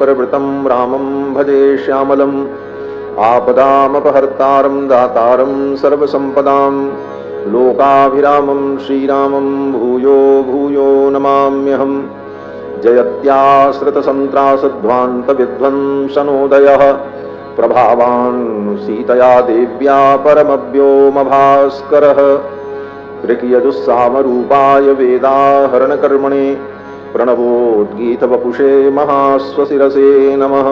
परिवृतं रामं भजे श्यामलम् आपदामपहर्तारं दातारं सर्वसम्पदां लोकाभिरामं श्रीरामं भूयो भूयो नमाम्यहम् जयत्याश्रितसन्त्रासध्वान्तविध्वंसनोदयः प्रभावान् सीतया देव्या परमव्योमभास्करः ऋक्यजुस्सामरूपाय वेदाहरणकर्मणे प्रणवोद्गीतवपुषे महास्वशिरसे नमः।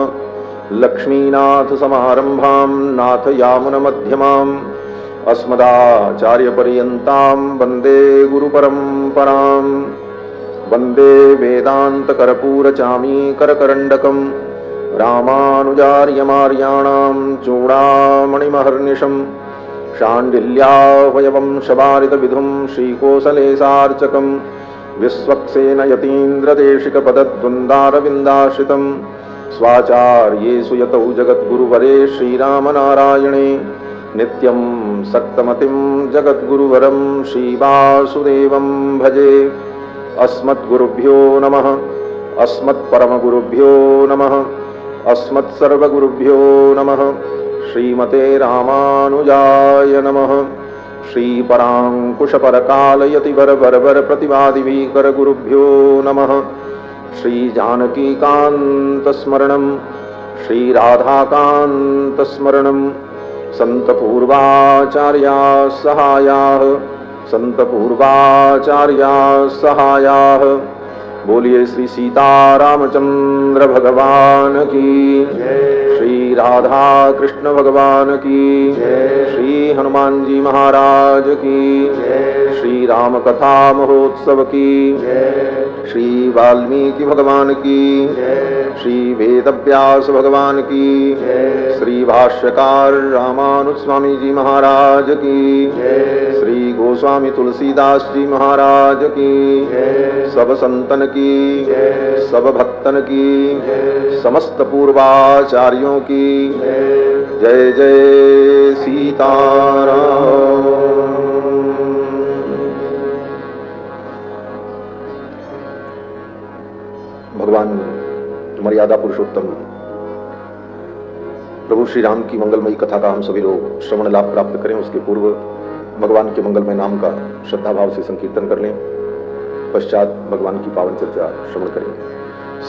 लक्ष्मीनाथसमारम्भां नाथयामुनमध्यमाम् अस्मदाचार्यपर्यन्तां वन्दे गुरुपरम्परां। वन्दे वेदान्तकर्पूरचामीकरकरण्डकं रामानुजार्यमार्याणां चूडामणिमहर्निशम् शाण्डिल्यावयवंशवारितविधुं श्रीकोसलेशार्चकं विश्वक्सेनयतीन्द्रदेशिकपदद्वन्द्वारविन्दाश्रितं स्वाचार्येषु यतौ जगद्गुरुवरे श्रीरामनारायणे नित्यं सक्तमतिं जगद्गुरुवरं श्रीवासुदेवं भजे। अस्मद्गुरुभ्यो नमः। अस्मत्परमगुरुभ्यो नमः। अस्मत्सर्वगुरुभ्यो नमः। श्रीमते रामानुजाय नमः। श्रीपराङ्कुशपरकालयतिवरवरवर प्रतिवादिभीकरगुरुभ्यो नमः। श्रीजानकीकान्तस्मरणं श्रीराधाकान्तस्मरणं सन्तपूर्वाचार्याः सहायाः सन्तपूर्वाचार्याः सहायाः। बोलिए श्री सीतारामचंद्र भगवान की जय। श्री राधा कृष्ण भगवान की जय। श्री हनुमान जी महाराज की जय। श्री राम कथा महोत्सव की जय। श्री वाल्मीकि भगवान की जय। श्री वेदव्यास भगवान की जय। श्री भाष्यकार रामानुज स्वामी जी महाराज की जय। श्री गोस्वामी तुलसीदास जी महाराज की जय। सब संतन की जय। सब भक्तन की जय। समस्त पूर्वाचार्यों की जय। जय जय सीताराम। भगवान मर्यादा पुरुषोत्तम प्रभु श्री राम की मंगलमयी कथा का हम सभी लोग श्रवण लाभ प्राप्त करें। उसके पूर्व भगवान के मंगलमय नाम का श्रद्धा भाव से संकीर्तन कर लें। पश्चात भगवान की पावन चर्चा श्रवण करेंगे।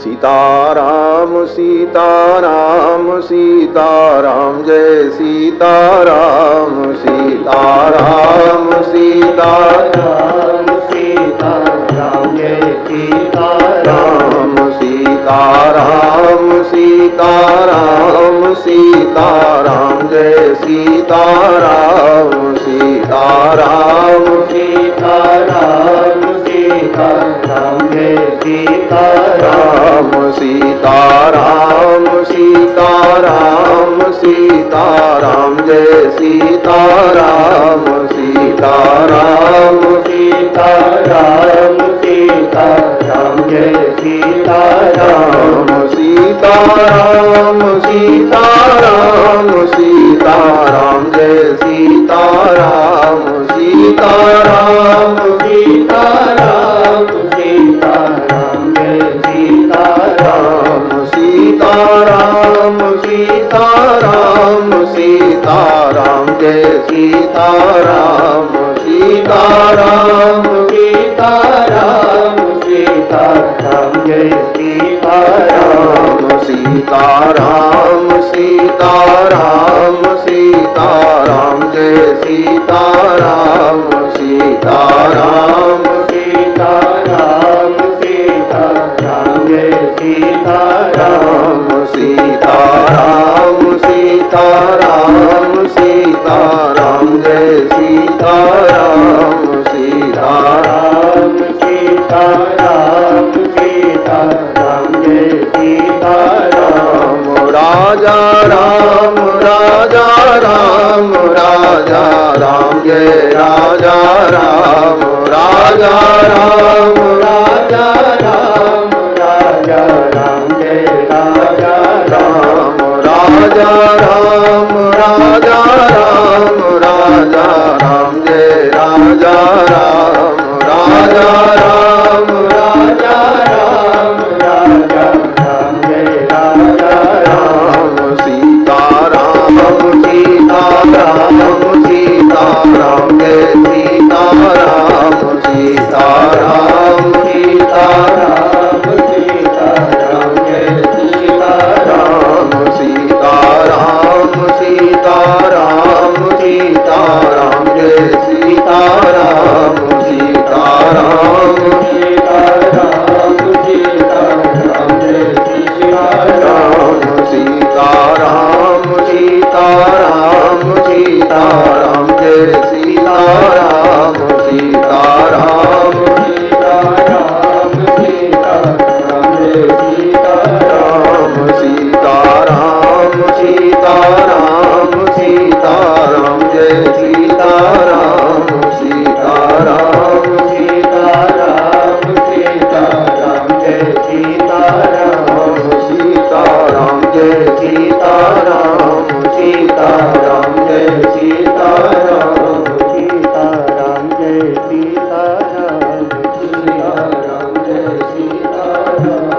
सीताराम सीताराम सीताराम जय सीताराम सीताराम सीताराम सीताराम जय सीताराम सीताराम सीताराम सीताराम जय सीताराम सीताराम सीताराम सीताराम जय सीताराम सीताराम सीताराम सीताराम जय सीताराम सीताराम सीताराम सीताराम जय सीताराम सीताराम सीताराम सीताराम जय सीताराम सीताराम सीताराम सीताराम जय सीताराम सीताराम सीताराम सीताराम जय सीताराम सीताराम सीताराम सीताराम जय सीताराम सीताराम सीताराम सीताराम जय सीताराम सीताराम सीताराम सीताराम जय सीताराम सीताराम सीताराम सीताराम जय सीताराम सीताराम सीताराम सीताराम जय सीताराम। राजा राम राजा राम राजा राम जय राजा राम राजा राम राजा राम राजा राम जय राजा राम राजा राम राजा राम राजा राम जय राजा राम राजा राम राजा राम राजा राम जय राजा सीताराम सीताराम जय सीताराम सीताराम जय सीताराम सीताराम जय सीताराम।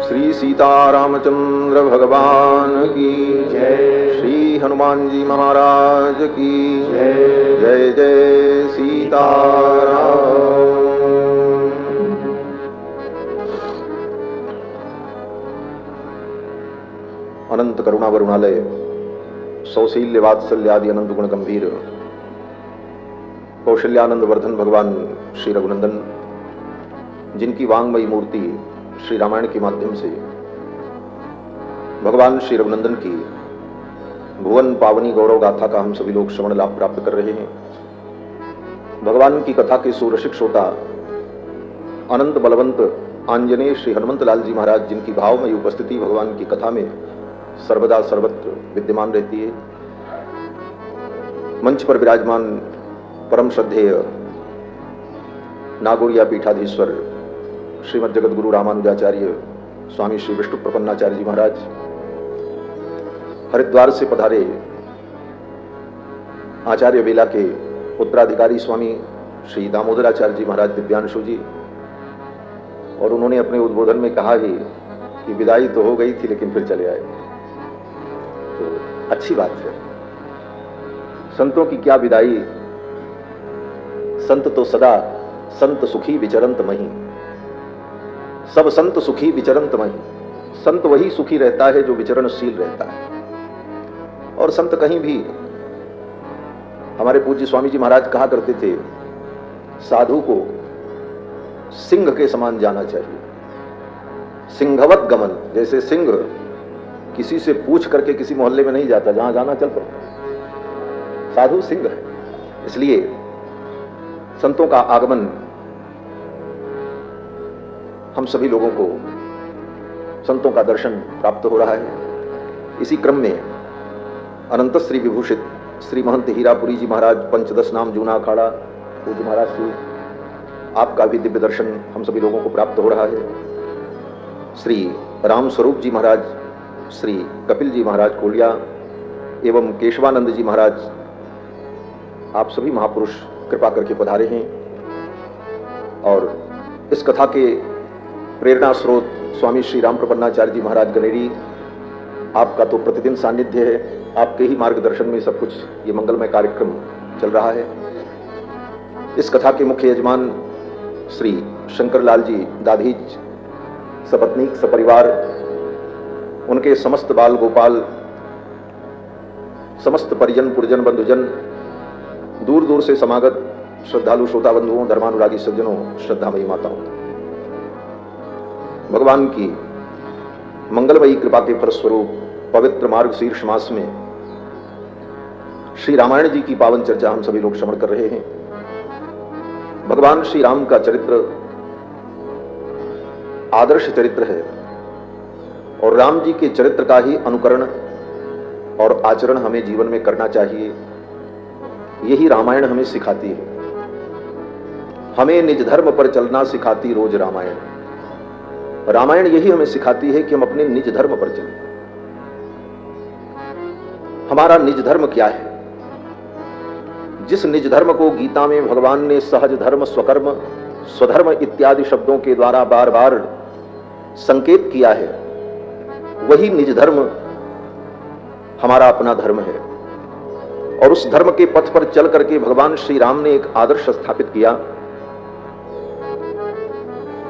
श्री सीतारामचंद्र भगवान की जय। श्री हनुमान जी महाराज की जय। जय जय सीताराम। अनंत करुणा वरुणालय सौशील्य वात्सल्यादि अनंत गुण गंभीर कौशल्यानंद वर्धन भगवान श्री रघुनंदन, जिनकी वांगमयी मूर्ति श्री रामायण के माध्यम से भगवान श्री रघुनंदन की भुवन पावनी गौरव गाथा का हम सभी लोग श्रवण लाभ प्राप्त कर रहे हैं। भगवान की कथा के सुरसिक श्रोता अनंत बलवंत आंजनेय श्री हनुमंत लाल जी महाराज, जिनकी भावमयी उपस्थिति भगवान की कथा में सर्वदा सर्वत्र विद्यमान रहती है। मंच पर विराजमान परम श्रद्धेय नागौरिया पीठाधीश्वर श्रीमद जगत गुरु रामानुजाचार्य स्वामी श्री विष्णु प्रपन्नाचार्य जी महाराज, हरिद्वार से पधारे आचार्य बेला के उत्तराधिकारी स्वामी श्री दामोदराचार्य जी महाराज दिव्यांशु जी, और उन्होंने अपने उद्बोधन में कहा ही कि विदाई तो हो गई थी लेकिन फिर चले आए। तो अच्छी बात है, संतों की क्या विदाई। संत तो सदा संत सुखी विचरंत मही, सब संत सुखी विचरंत मही। संत वही सुखी रहता है जो विचरणशील रहता है। और संत कहीं भी, हमारे पूज्य स्वामी जी महाराज कहा करते थे, साधु को सिंह के समान जाना चाहिए। सिंहवत गमन, जैसे सिंह किसी से पूछ करके किसी मोहल्ले में नहीं जाता, जहां जाना चल पड़ता। साधु सिंह है। इसलिए संतों का आगमन हम सभी लोगों को, संतों का दर्शन प्राप्त हो रहा है। इसी क्रम में अनंत श्री विभूषित श्री महंत हीरापुरी जी महाराज पंचदश नाम जूना अखाड़ा पूज्य महाराज श्री, आपका भी दिव्य दर्शन हम सभी लोगों को प्राप्त हो रहा है। श्री राम स्वरूप जी महाराज, श्री कपिल जी महाराज कोलिया एवं केशवानंद जी महाराज, आप सभी महापुरुष कृपा करके पधारे हैं। और इस कथा के प्रेरणा स्रोत स्वामी श्री राम प्रपन्नाचार्य जी महाराज गनेरी, आपका तो प्रतिदिन सानिध्य है। आपके ही मार्गदर्शन में सब कुछ ये मंगलमय कार्यक्रम चल रहा है। इस कथा के मुख्य यजमान श्री शंकर लाल जी दाधीच, सपत्नीक सपरिवार, उनके समस्त बाल गोपाल, समस्त परिजन पुरजन बंधुजन, दूर दूर से समागत श्रद्धालु श्रोता बंधुओं, धर्मानुरागी सज्जनों, श्रद्धामयी माताओं, भगवान की मंगलमयी कृपा के फलस्वरूप पवित्र मार्ग शीर्ष मास में श्री रामायण जी की पावन चर्चा हम सभी लोग श्रवण कर रहे हैं। भगवान श्री राम का चरित्र आदर्श चरित्र है और राम जी के चरित्र का ही अनुकरण और आचरण हमें जीवन में करना चाहिए। यही रामायण हमें सिखाती है। हमें निज धर्म पर चलना सिखाती रोज रामायण। रामायण यही हमें सिखाती है कि हम अपने निज धर्म पर चलें। हमारा निज धर्म क्या है? जिस निज धर्म को गीता में भगवान ने सहज धर्म, स्वकर्म, स्वधर्म इत्यादि शब्दों के द्वारा बार बार संकेत किया है, वही निज धर्म हमारा अपना धर्म है। और उस धर्म के पथ पर चल करके भगवान श्री राम ने एक आदर्श स्थापित किया।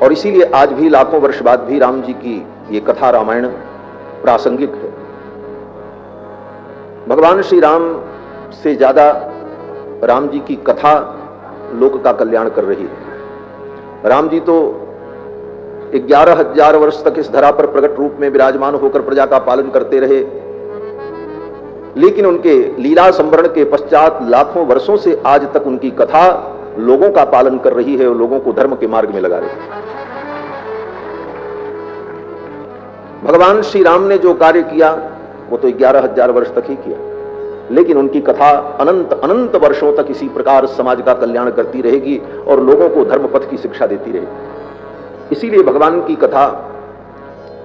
और इसीलिए आज भी लाखों वर्ष बाद भी राम जी की ये कथा रामायण प्रासंगिक है। भगवान श्री राम से ज्यादा राम जी की कथा लोक का कल्याण कर रही है। राम जी तो 11,000 वर्ष तक इस धरा पर प्रकट रूप में विराजमान होकर प्रजा का पालन करते रहे, लेकिन उनके लीला संवरण के पश्चात लाखों वर्षों से आज तक उनकी कथा लोगों का पालन कर रही है और लोगों को धर्म के मार्ग में लगा रही है। भगवान श्री राम ने जो कार्य किया वो तो 11,000 वर्ष तक ही किया, लेकिन उनकी कथा अनंत अनंत वर्षों तक इसी प्रकार समाज का कल्याण करती रहेगी और लोगों को धर्म पथ की शिक्षा देती रहेगी। इसीलिए भगवान की कथा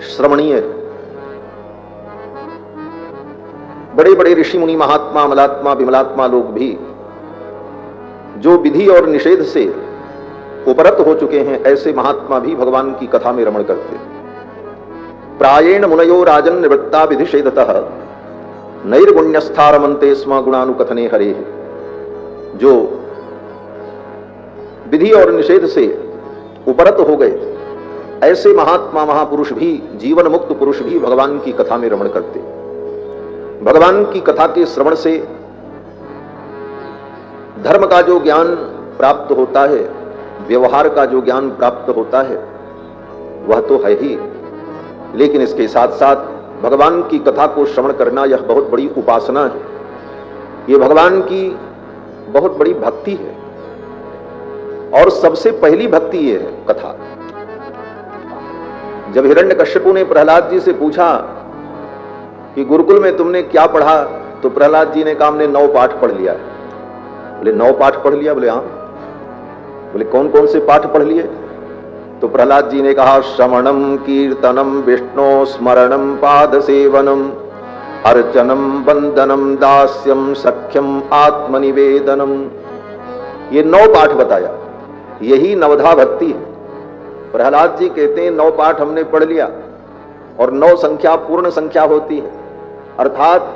श्रवणीय है। बड़े बड़े ऋषि मुनि महात्मा अमलात्मा विमलात्मा लोग भी जो विधि और निषेध से उपरत हो चुके हैं, ऐसे महात्मा भी भगवान की कथा में रमण करते। प्रायेण मुनयो राजन निवृत्ता विधिषेधतः नैर्गुण्यस्थारमन्ते स्म गुणानुकथने हरे। जो विधि और निषेध से उपरत हो गए, ऐसे महात्मा महापुरुष भी, जीवन मुक्त पुरुष भी भगवान की कथा में रमण करते। भगवान की कथा के श्रवण से धर्म का जो ज्ञान प्राप्त होता है, व्यवहार का जो ज्ञान प्राप्त होता है, वह तो है ही, लेकिन इसके साथ साथ भगवान की कथा को श्रवण करना यह बहुत बड़ी उपासना है। यह भगवान की बहुत बड़ी भक्ति है, और सबसे पहली भक्ति यह है कथा। जब हिरण्यकश्यपु ने प्रहलाद जी से पूछा कि गुरुकुल में तुमने क्या पढ़ा, तो प्रहलाद जी ने कहा हमने 9 पाठ पढ़ लिया है। बोले 9 पाठ पढ़ लिया? बोले हाँ। बोले कौन कौन से पाठ पढ़ लिए? तो प्रहलाद जी ने कहा श्रवणम कीर्तनम विष्णु स्मरणम पाद सेवनम अर्चनम वंदनम दास्यम सख्यम आत्मनिवेदनम। ये 9 पाठ बताया, यही नवधा भक्ति है। प्रहलाद जी कहते हैं 9 पाठ हमने पढ़ लिया, और 9 संख्या पूर्ण संख्या होती है, अर्थात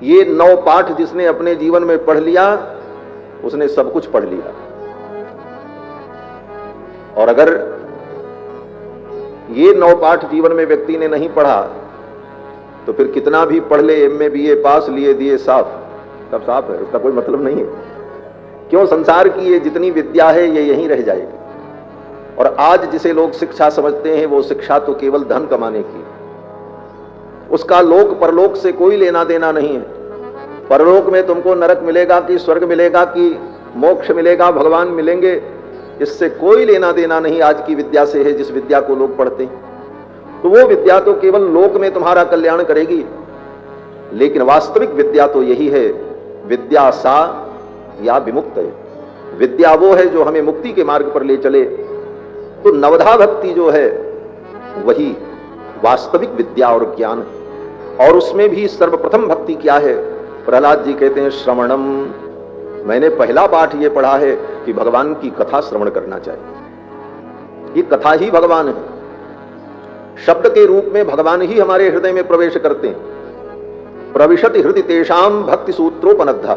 ये 9 पाठ जिसने अपने जीवन में पढ़ लिया उसने सब कुछ पढ़ लिया। और अगर ये 9 पाठ जीवन में व्यक्ति ने नहीं पढ़ा तो फिर कितना भी पढ़ ले, MA BA पास, लिए दिए साफ, सब साफ है, उसका कोई मतलब नहीं है। क्यों? संसार की ये जितनी विद्या है ये यहीं रह जाएगी। और आज जिसे लोग शिक्षा समझते हैं, वो शिक्षा तो केवल धन कमाने की, उसका लोक परलोक से कोई लेना देना नहीं है। परलोक में तुमको नरक मिलेगा कि स्वर्ग मिलेगा कि मोक्ष मिलेगा, भगवान मिलेंगे, इससे कोई लेना देना नहीं आज की विद्या से है, जिस विद्या को लोग पढ़ते हैं। तो वो विद्या तो केवल लोक में तुम्हारा कल्याण करेगी, लेकिन वास्तविक विद्या तो यही है, विद्या सा या विमुक्त है। विद्या वो है जो हमें मुक्ति के मार्ग पर ले चले। तो नवधा भक्ति जो है वही वास्तविक विद्या और ज्ञान है। और उसमें भी सर्वप्रथम भक्ति क्या है? प्रहलाद जी कहते हैं श्रवणम। मैंने पहला पाठ ये पढ़ा है कि भगवान की कथा श्रवण करना चाहिए। ये कथा ही भगवान है, शब्द के रूप में भगवान ही हमारे हृदय में प्रवेश करते हैं। प्रविशति हृदय तेषाम भक्ति सूत्रोपनद्धा।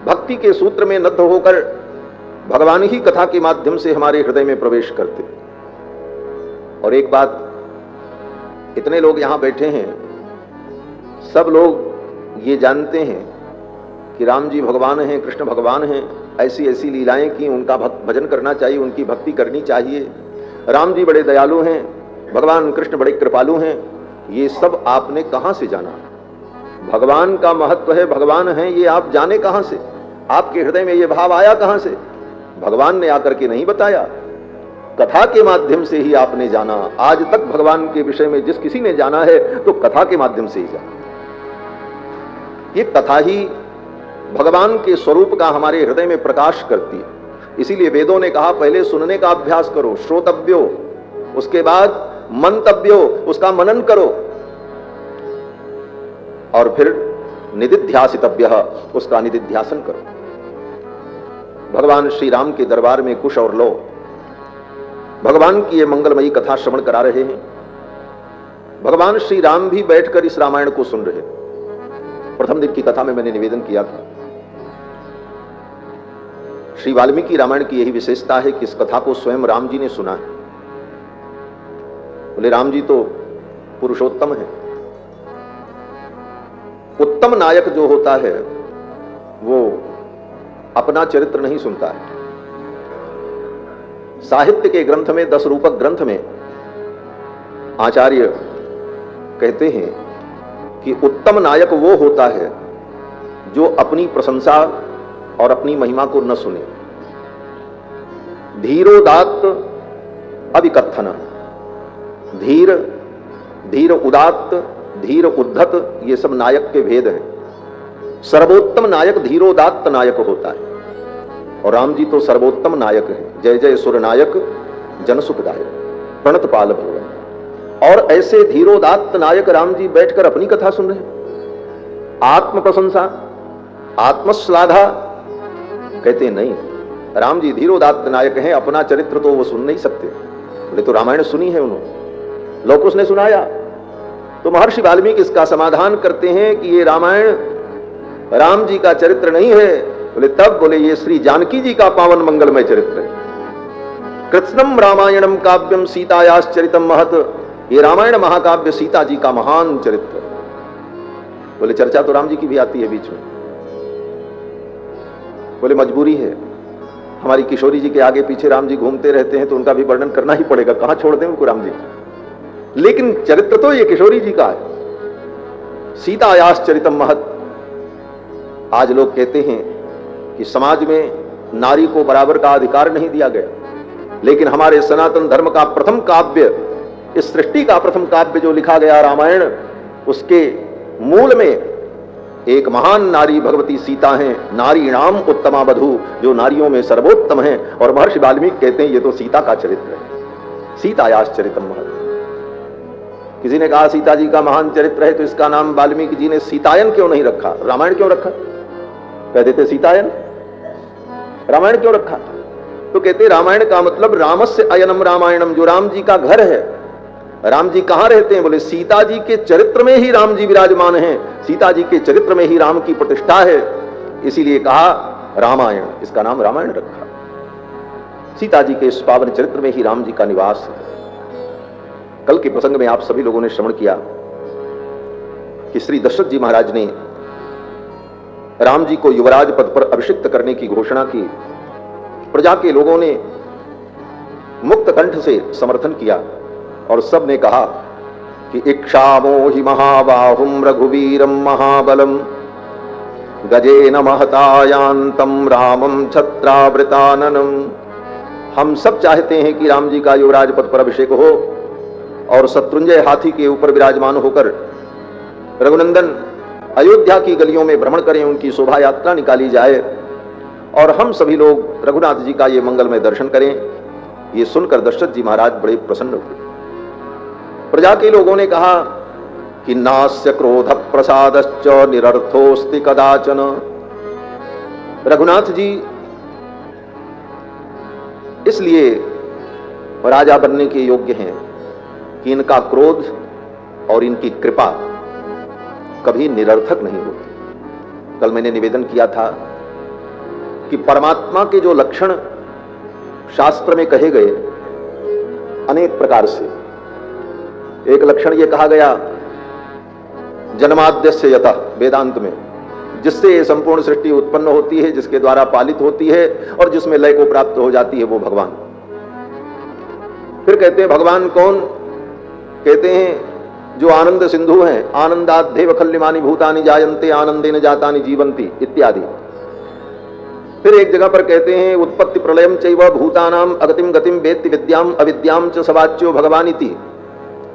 भक्ति के सूत्र में नद्ध होकर भगवान ही कथा के माध्यम से हमारे हृदय में प्रवेश करते। और एक बात, इतने लोग यहां बैठे हैं, सब लोग ये जानते हैं कि राम जी भगवान हैं, कृष्ण भगवान हैं, ऐसी ऐसी लीलाएं की, उनका भजन करना चाहिए, उनकी भक्ति करनी चाहिए। राम जी बड़े दयालु हैं, भगवान कृष्ण बड़े कृपालु हैं। ये सब आपने कहां से जाना? भगवान का महत्व है, भगवान है, ये आप जाने कहां से? आपके हृदय में ये भाव आया कहां से? भगवान ने आकर के नहीं बताया, कथा के माध्यम से ही आपने जाना। आज तक भगवान के विषय में जिस किसी ने जाना है तो कथा के माध्यम से ही जाना। ये कथा ही भगवान के स्वरूप का हमारे हृदय में प्रकाश करती है। इसीलिए वेदों ने कहा पहले सुनने का अभ्यास करो, श्रोतव्यो, उसके बाद मंतव्यो, उसका मनन करो, और फिर निदिध्यासितव्यः, उसका निदिध्यासन करो। भगवान श्री राम के दरबार में कुश और लो भगवान की ये मंगलमयी कथा श्रवण करा रहे हैं। भगवान श्री राम भी बैठकर इस रामायण को सुन रहे। प्रथम दिन की कथा में मैंने निवेदन किया था, श्री वाल्मीकि रामायण की यही विशेषता है कि इस कथा को स्वयं राम जी ने सुना है। बोले राम जी तो पुरुषोत्तम है। उत्तम नायक जो होता है वो अपना चरित्र नहीं सुनता है। साहित्य के ग्रंथ में, 10 रूपक ग्रंथ में आचार्य कहते हैं कि उत्तम नायक वो होता है जो अपनी प्रशंसा और अपनी महिमा को न सुने। धीरोदात्त अभिकथन, धीर, धीर उदात्त, धीर उद्धत, ये सब नायक के भेद हैं। सर्वोत्तम नायक धीरोदात्त नायक होता है, और राम जी तो सर्वोत्तम नायक है। जय जय सुर नायक जन सुखदायक, प्रणत पाल भगवान। और ऐसे धीरोदात्त नायक राम जी बैठकर अपनी कथा सुन रहे हैं, आत्म प्रशंसा, आत्मश्लाघा। कहते हैं नहीं, राम जी धीरोदात्त नायक हैं, अपना चरित्र तो वो सुन नहीं सकते। बोले तो रामायण सुनी है उन्होंने, लोकुश ने सुनाया। तो महर्षि वाल्मीकि इसका समाधान करते हैं कि ये रामायण राम जी का चरित्र नहीं है। बोले तब? बोले ये श्री जानकी जी का पावन मंगलमय चरित्र है। कृत्स्नम रामायणम काव्यम सीतायाश्चरितम महत, ये रामायण महाकाव्य सीता जी का महान चरित्र है। बोले चर्चा तो राम जी की भी आती है बीच में। बोले मजबूरी है, हमारी किशोरी जी के आगे पीछे राम जी घूमते रहते हैं तो उनका भी वर्णन करना ही पड़ेगा, कहां छोड़ दें उनको राम जी। लेकिन चरित्र तो ये किशोरी जी का है। सीतायाश्चरितम महत। आज लोग कहते हैं कि समाज में नारी को बराबर का अधिकार नहीं दिया गया, लेकिन हमारे सनातन धर्म का प्रथम काव्य, इस सृष्टि का प्रथम काव्य जो लिखा गया रामायण, उसके मूल में एक महान नारी भगवती सीता हैं। नारी नाम उत्तमा वधू, जो नारियों में सर्वोत्तम है। और महर्षि वाल्मीकि कहते हैं ये तो सीता का चरित्र है। सीतायाश्चरितम महत। किसी ने कहा सीता जी का महान चरित्र है तो इसका नाम वाल्मीकि जी ने सीतायन क्यों नहीं रखा, रामायण क्यों रखा? कह देते सीतायन, रामायण क्यों रखा? तो कहते रामायण का मतलब रामस्य अयनम रामायणम, जो राम जी का घर है। राम जी कहां रहते हैं? बोले सीता जी के चरित्र में ही राम जी विराजमान हैं, सीता जी के चरित्र में ही राम की प्रतिष्ठा है, इसीलिए कहा रामायण, इसका नाम रामायण रखा। सीता जी के इस पावन चरित्र में ही राम जी का निवास है। कल के प्रसंग में आप सभी लोगों ने श्रवण किया कि श्री दशरथ जी महाराज ने राम जी को युवराज पद पर अभिषिक्त करने की घोषणा की। प्रजा के लोगों ने मुक्त कंठ से समर्थन किया और सब ने कहा कि इक्षामो हि महाबाहुम रघुवीरम महाबलम गजेन महतायांतम रामम छत्रावृताननम। हम सब चाहते हैं कि राम जी का युवराज पद पर अभिषेक हो और शत्रुंजय हाथी के ऊपर विराजमान होकर रघुनंदन अयोध्या की गलियों में भ्रमण करें, उनकी शोभा यात्रा निकाली जाए और हम सभी लोग रघुनाथ जी का ये मंगलमय दर्शन करें। ये सुनकर दशरथ जी महाराज बड़े प्रसन्न हुए। प्रजा के लोगों ने कहा कि नास्य क्रोध प्रसादश्च निरर्थोस्ति कदाचन। रघुनाथ जी इसलिए राजा बनने के योग्य हैं कि इनका क्रोध और इनकी कृपा कभी निरर्थक नहीं होती। कल मैंने निवेदन किया था कि परमात्मा के जो लक्षण शास्त्र में कहे गए अनेक प्रकार से, एक लक्षण यह कहा गया जन्माद्यस्य यतः, वेदांत में, जिससे ये संपूर्ण सृष्टि उत्पन्न होती है, जिसके द्वारा पालित होती है और जिसमें लय को प्राप्त हो जाती है, वो भगवान। फिर कहते हैं भगवान कौन? कहते हैं जो आनंद सिंधु हैं, आनंदाद्धेव खल्यमानि भूतानि जायन्ते आनंदेन जातानि जीवन्ति इत्यादि। फिर एक जगह पर कहते हैं उत्पत्ति प्रलयम चैव भूतानाम अगतिम गतिम वेत्ति विद्याम अविद्याम च सवाच्यो भगवानिति।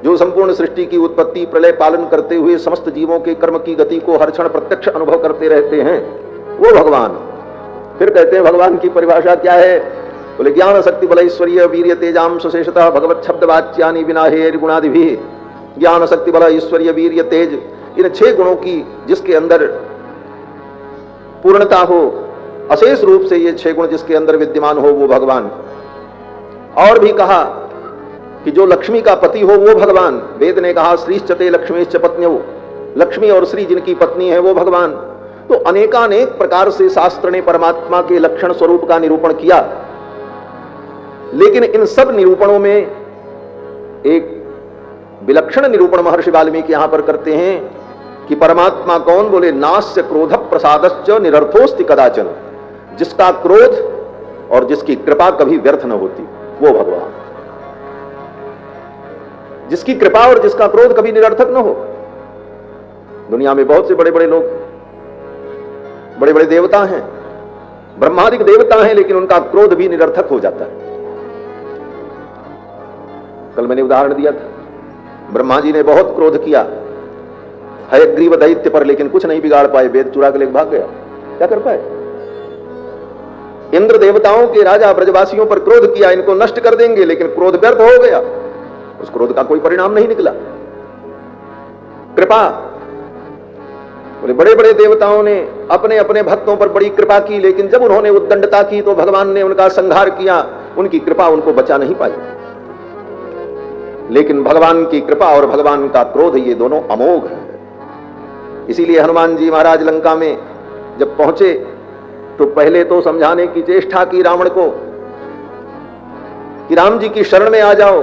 जो संपूर्ण सृष्टि की उत्पत्ति प्रलय पालन करते हुए समस्त जीवों के कर्म की गति को हर क्षण प्रत्यक्ष अनुभव करते रहते हैं, वो भगवान। फिर कहते हैं भगवान की परिभाषा क्या है? बोले ज्ञान शक्ति बल ऐश्वर्य वीर्य तेजाम सुशेषतः भगवत शब्द वाच्यानि बिना हेर गुणादि भी। ज्ञान शक्ति बल ऐश्वर्य वीर्य तेज, इन 6 गुणों की जिसके अंदर पूर्णता हो, अशेष रूप से ये 6 गुण जिसके अंदर विद्यमान हो, वो भगवान। और भी कहा कि जो लक्ष्मी का पति हो वो भगवान। वेद ने कहा श्रीश्चते लक्ष्मीश्च पत्न्यौ, लक्ष्मी और श्री जिनकी पत्नी है वो भगवान। तो अनेकानेक प्रकार से शास्त्र ने परमात्मा के लक्षण स्वरूप का निरूपण किया, लेकिन इन सब निरूपणों में एक विलक्षण निरूपण महर्षि वाल्मीकि यहां पर करते हैं कि परमात्मा कौन? बोले नास्य क्रोध प्रसादश्च निरर्थोस्ति कदाचन। जिसका क्रोध और जिसकी कृपा कभी व्यर्थ न होती, वो भगवान। जिसकी कृपा और जिसका क्रोध कभी निरर्थक न हो। दुनिया में बहुत से बड़े बड़े लोग, बड़े बड़े देवता हैं, ब्रह्मादिक देवता हैं, लेकिन उनका क्रोध भी निरर्थक हो जाता है। कल मैंने उदाहरण दिया था, ब्रह्मा जी ने बहुत क्रोध किया हयग्रीव दैत्य पर, लेकिन कुछ नहीं बिगाड़ पाए, वेद चुरा के लेकर भाग गया। क्या कर पाए? इंद्र देवताओं के राजा ब्रजवासियों पर क्रोध किया, इनको नष्ट कर देंगे, लेकिन क्रोध व्यर्थ हो गया। उस क्रोध का कोई परिणाम नहीं निकला। कृपा, बोले बड़े बड़े देवताओं ने अपने अपने भक्तों पर बड़ी कृपा की, लेकिन जब उन्होंने उद्दंडता की तो भगवान ने उनका संहार किया। उनकी कृपा उनको बचा नहीं पाई। लेकिन भगवान की कृपा और भगवान का क्रोध ये दोनों अमोघ है। इसीलिए हनुमान जी महाराज लंका में जब पहुंचे तो पहले तो समझाने की चेष्टा की रावण को कि राम जी की शरण में आ जाओ,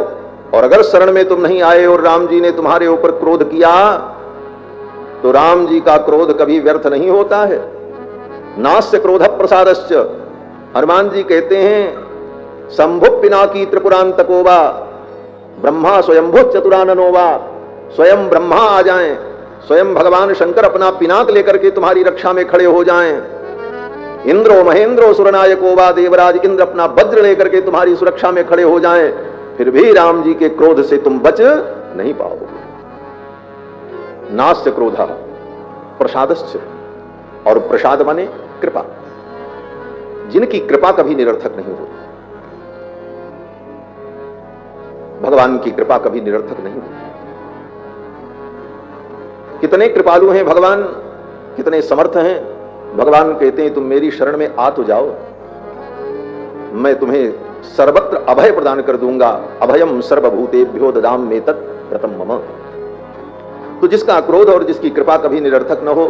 और अगर शरण में तुम नहीं आए और राम जी ने तुम्हारे ऊपर क्रोध किया तो राम जी का क्रोध कभी व्यर्थ नहीं होता है। नास्य क्रोध प्रसादश्च, हनुमान जी कहते हैं शंभु पिनाकी त्रिपुरांतकोवा ब्रह्मा स्वयंभु चतुराननोवा, स्वयं ब्रह्मा आ जाएं, स्वयं भगवान शंकर अपना पिनाक लेकर के तुम्हारी रक्षा में खड़े हो जाएं, इंद्रो महेंद्रो सुरनायकोवा, देवराज इंद्र अपना वज्र लेकर के तुम्हारी सुरक्षा में खड़े हो जाएं, फिर भी राम जी के क्रोध से तुम बच नहीं पाओगे। नास्य क्रोधा प्रसादश्च, और प्रसाद माने कृपा, जिनकी कृपा कभी निरर्थक नहीं होती। भगवान की कृपा कभी निरर्थक नहीं होती। कितने कृपालु हैं भगवान, कितने समर्थ हैं। भगवान कहते हैं तुम मेरी शरण में आ तो जाओ, मैं तुम्हें सर्वत्र अभय प्रदान कर दूंगा। अभयम सर्वभूतेभ्यो ददाम में तत् प्रथम मम। तो जिसका क्रोध और जिसकी कृपा कभी निरर्थक न हो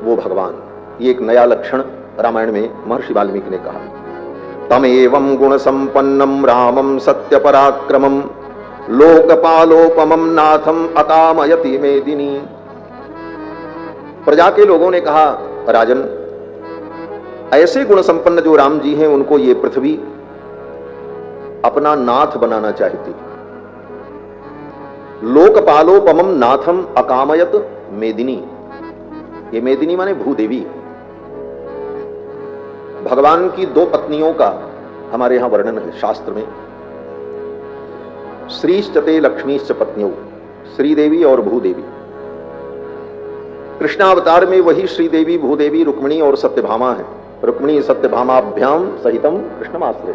वो भगवान। ये एक नया लक्षण रामायण में महर्षि वाल्मीकि ने कहा। तम एवं गुण संपन्नम रामम सत्य पराक्रमम लोकपालोपमम नाथम अकामयति मेदिनी। प्रजा के लोगों ने कहा राजन, ऐसे गुण संपन्न जो राम जी हैं उनको ये पृथ्वी अपना नाथ बनाना चाहती। लोकपालोपमम नाथम अकामयत मेदिनी, ये मेदिनी माने भूदेवी। भगवान की दो पत्नियों का हमारे यहां वर्णन है शास्त्र में। श्रीश्चते लक्ष्मीश्च पत्नियों, श्रीदेवी और भूदेवी। कृष्णावतार में वही श्रीदेवी भूदेवी रुक्मिणी और सत्यभामा है। रुक्मिणी सत्यभामाभ्याम सहितम कृष्णमाश्रय।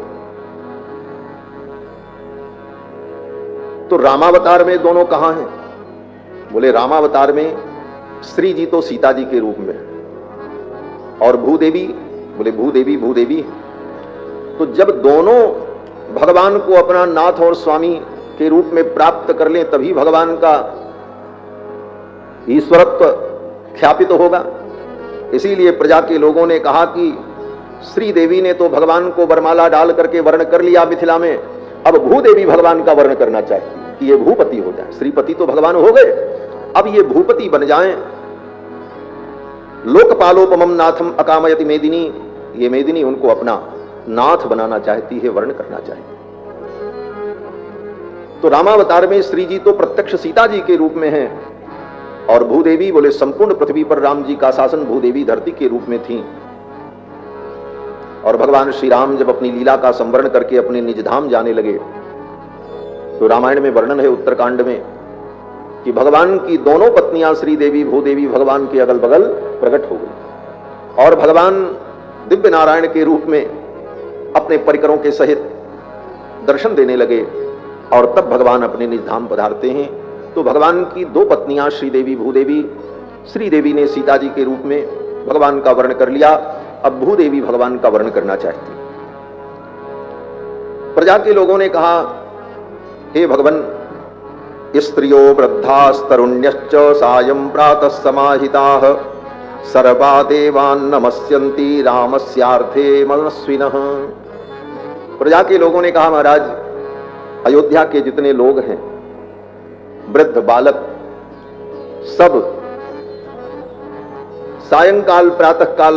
तो रामावतार में दोनों कहां हैं? बोले रामावतार में श्री जी तो सीता जी के रूप में, और भूदेवी, बोले भूदेवी भूदेवी। तो जब दोनों भगवान को अपना नाथ और स्वामी के रूप में प्राप्त कर लें तभी भगवान का ईश्वरत्व ख्यापित होगा। इसीलिए प्रजा के लोगों ने कहा कि श्री देवी ने तो भगवान को वरमाला डाल करके वर्ण कर लिया मिथिला में, अब भूदेवी भगवान का वर्ण करना चाहती है कि ये भूपति हो जाए। श्रीपति तो भगवान हो गए, अब ये भूपति बन जाएं। लोकपालोपमम नाथम अकामयति मेदिनी, ये मेदिनी उनको अपना नाथ बनाना चाहती है, वर्ण करना चाहती है। तो रामावतार में श्री जी तो प्रत्यक्ष सीता जी के रूप में हैं, और भूदेवी बोले संपूर्ण पृथ्वी पर राम जी का शासन भूदेवी धरती के रूप में थी। और भगवान श्री राम जब अपनी लीला का संवरण करके अपने निज धाम जाने लगे तो रामायण में वर्णन है उत्तरकांड में कि भगवान की दोनों पत्नियां श्रीदेवी भूदेवी भगवान के अगल बगल प्रकट हो गई, और भगवान दिव्य नारायण के रूप में अपने परिकरों के सहित दर्शन देने लगे। और तब भगवान अपने निज धाम पधारते हैं। तो भगवान की दो पत्नियां श्रीदेवी भूदेवी, श्रीदेवी ने सीता जी के रूप में भगवान का वर्ण कर लिया, अब भूदेवी भगवान का वर्ण करना चाहती। प्रजा के लोगों ने कहा हे भगवान, स्त्रियो वृद्धास्तरुण्यश्च सायं प्रातः समाहिताः सर्वा देवान् नमस्यन्ति रामस्यार्थे मनस्विनः। प्रजा के लोगों ने कहा महाराज, अयोध्या के जितने लोग हैं, वृद्ध बालक, सब सायंकाल प्रातः काल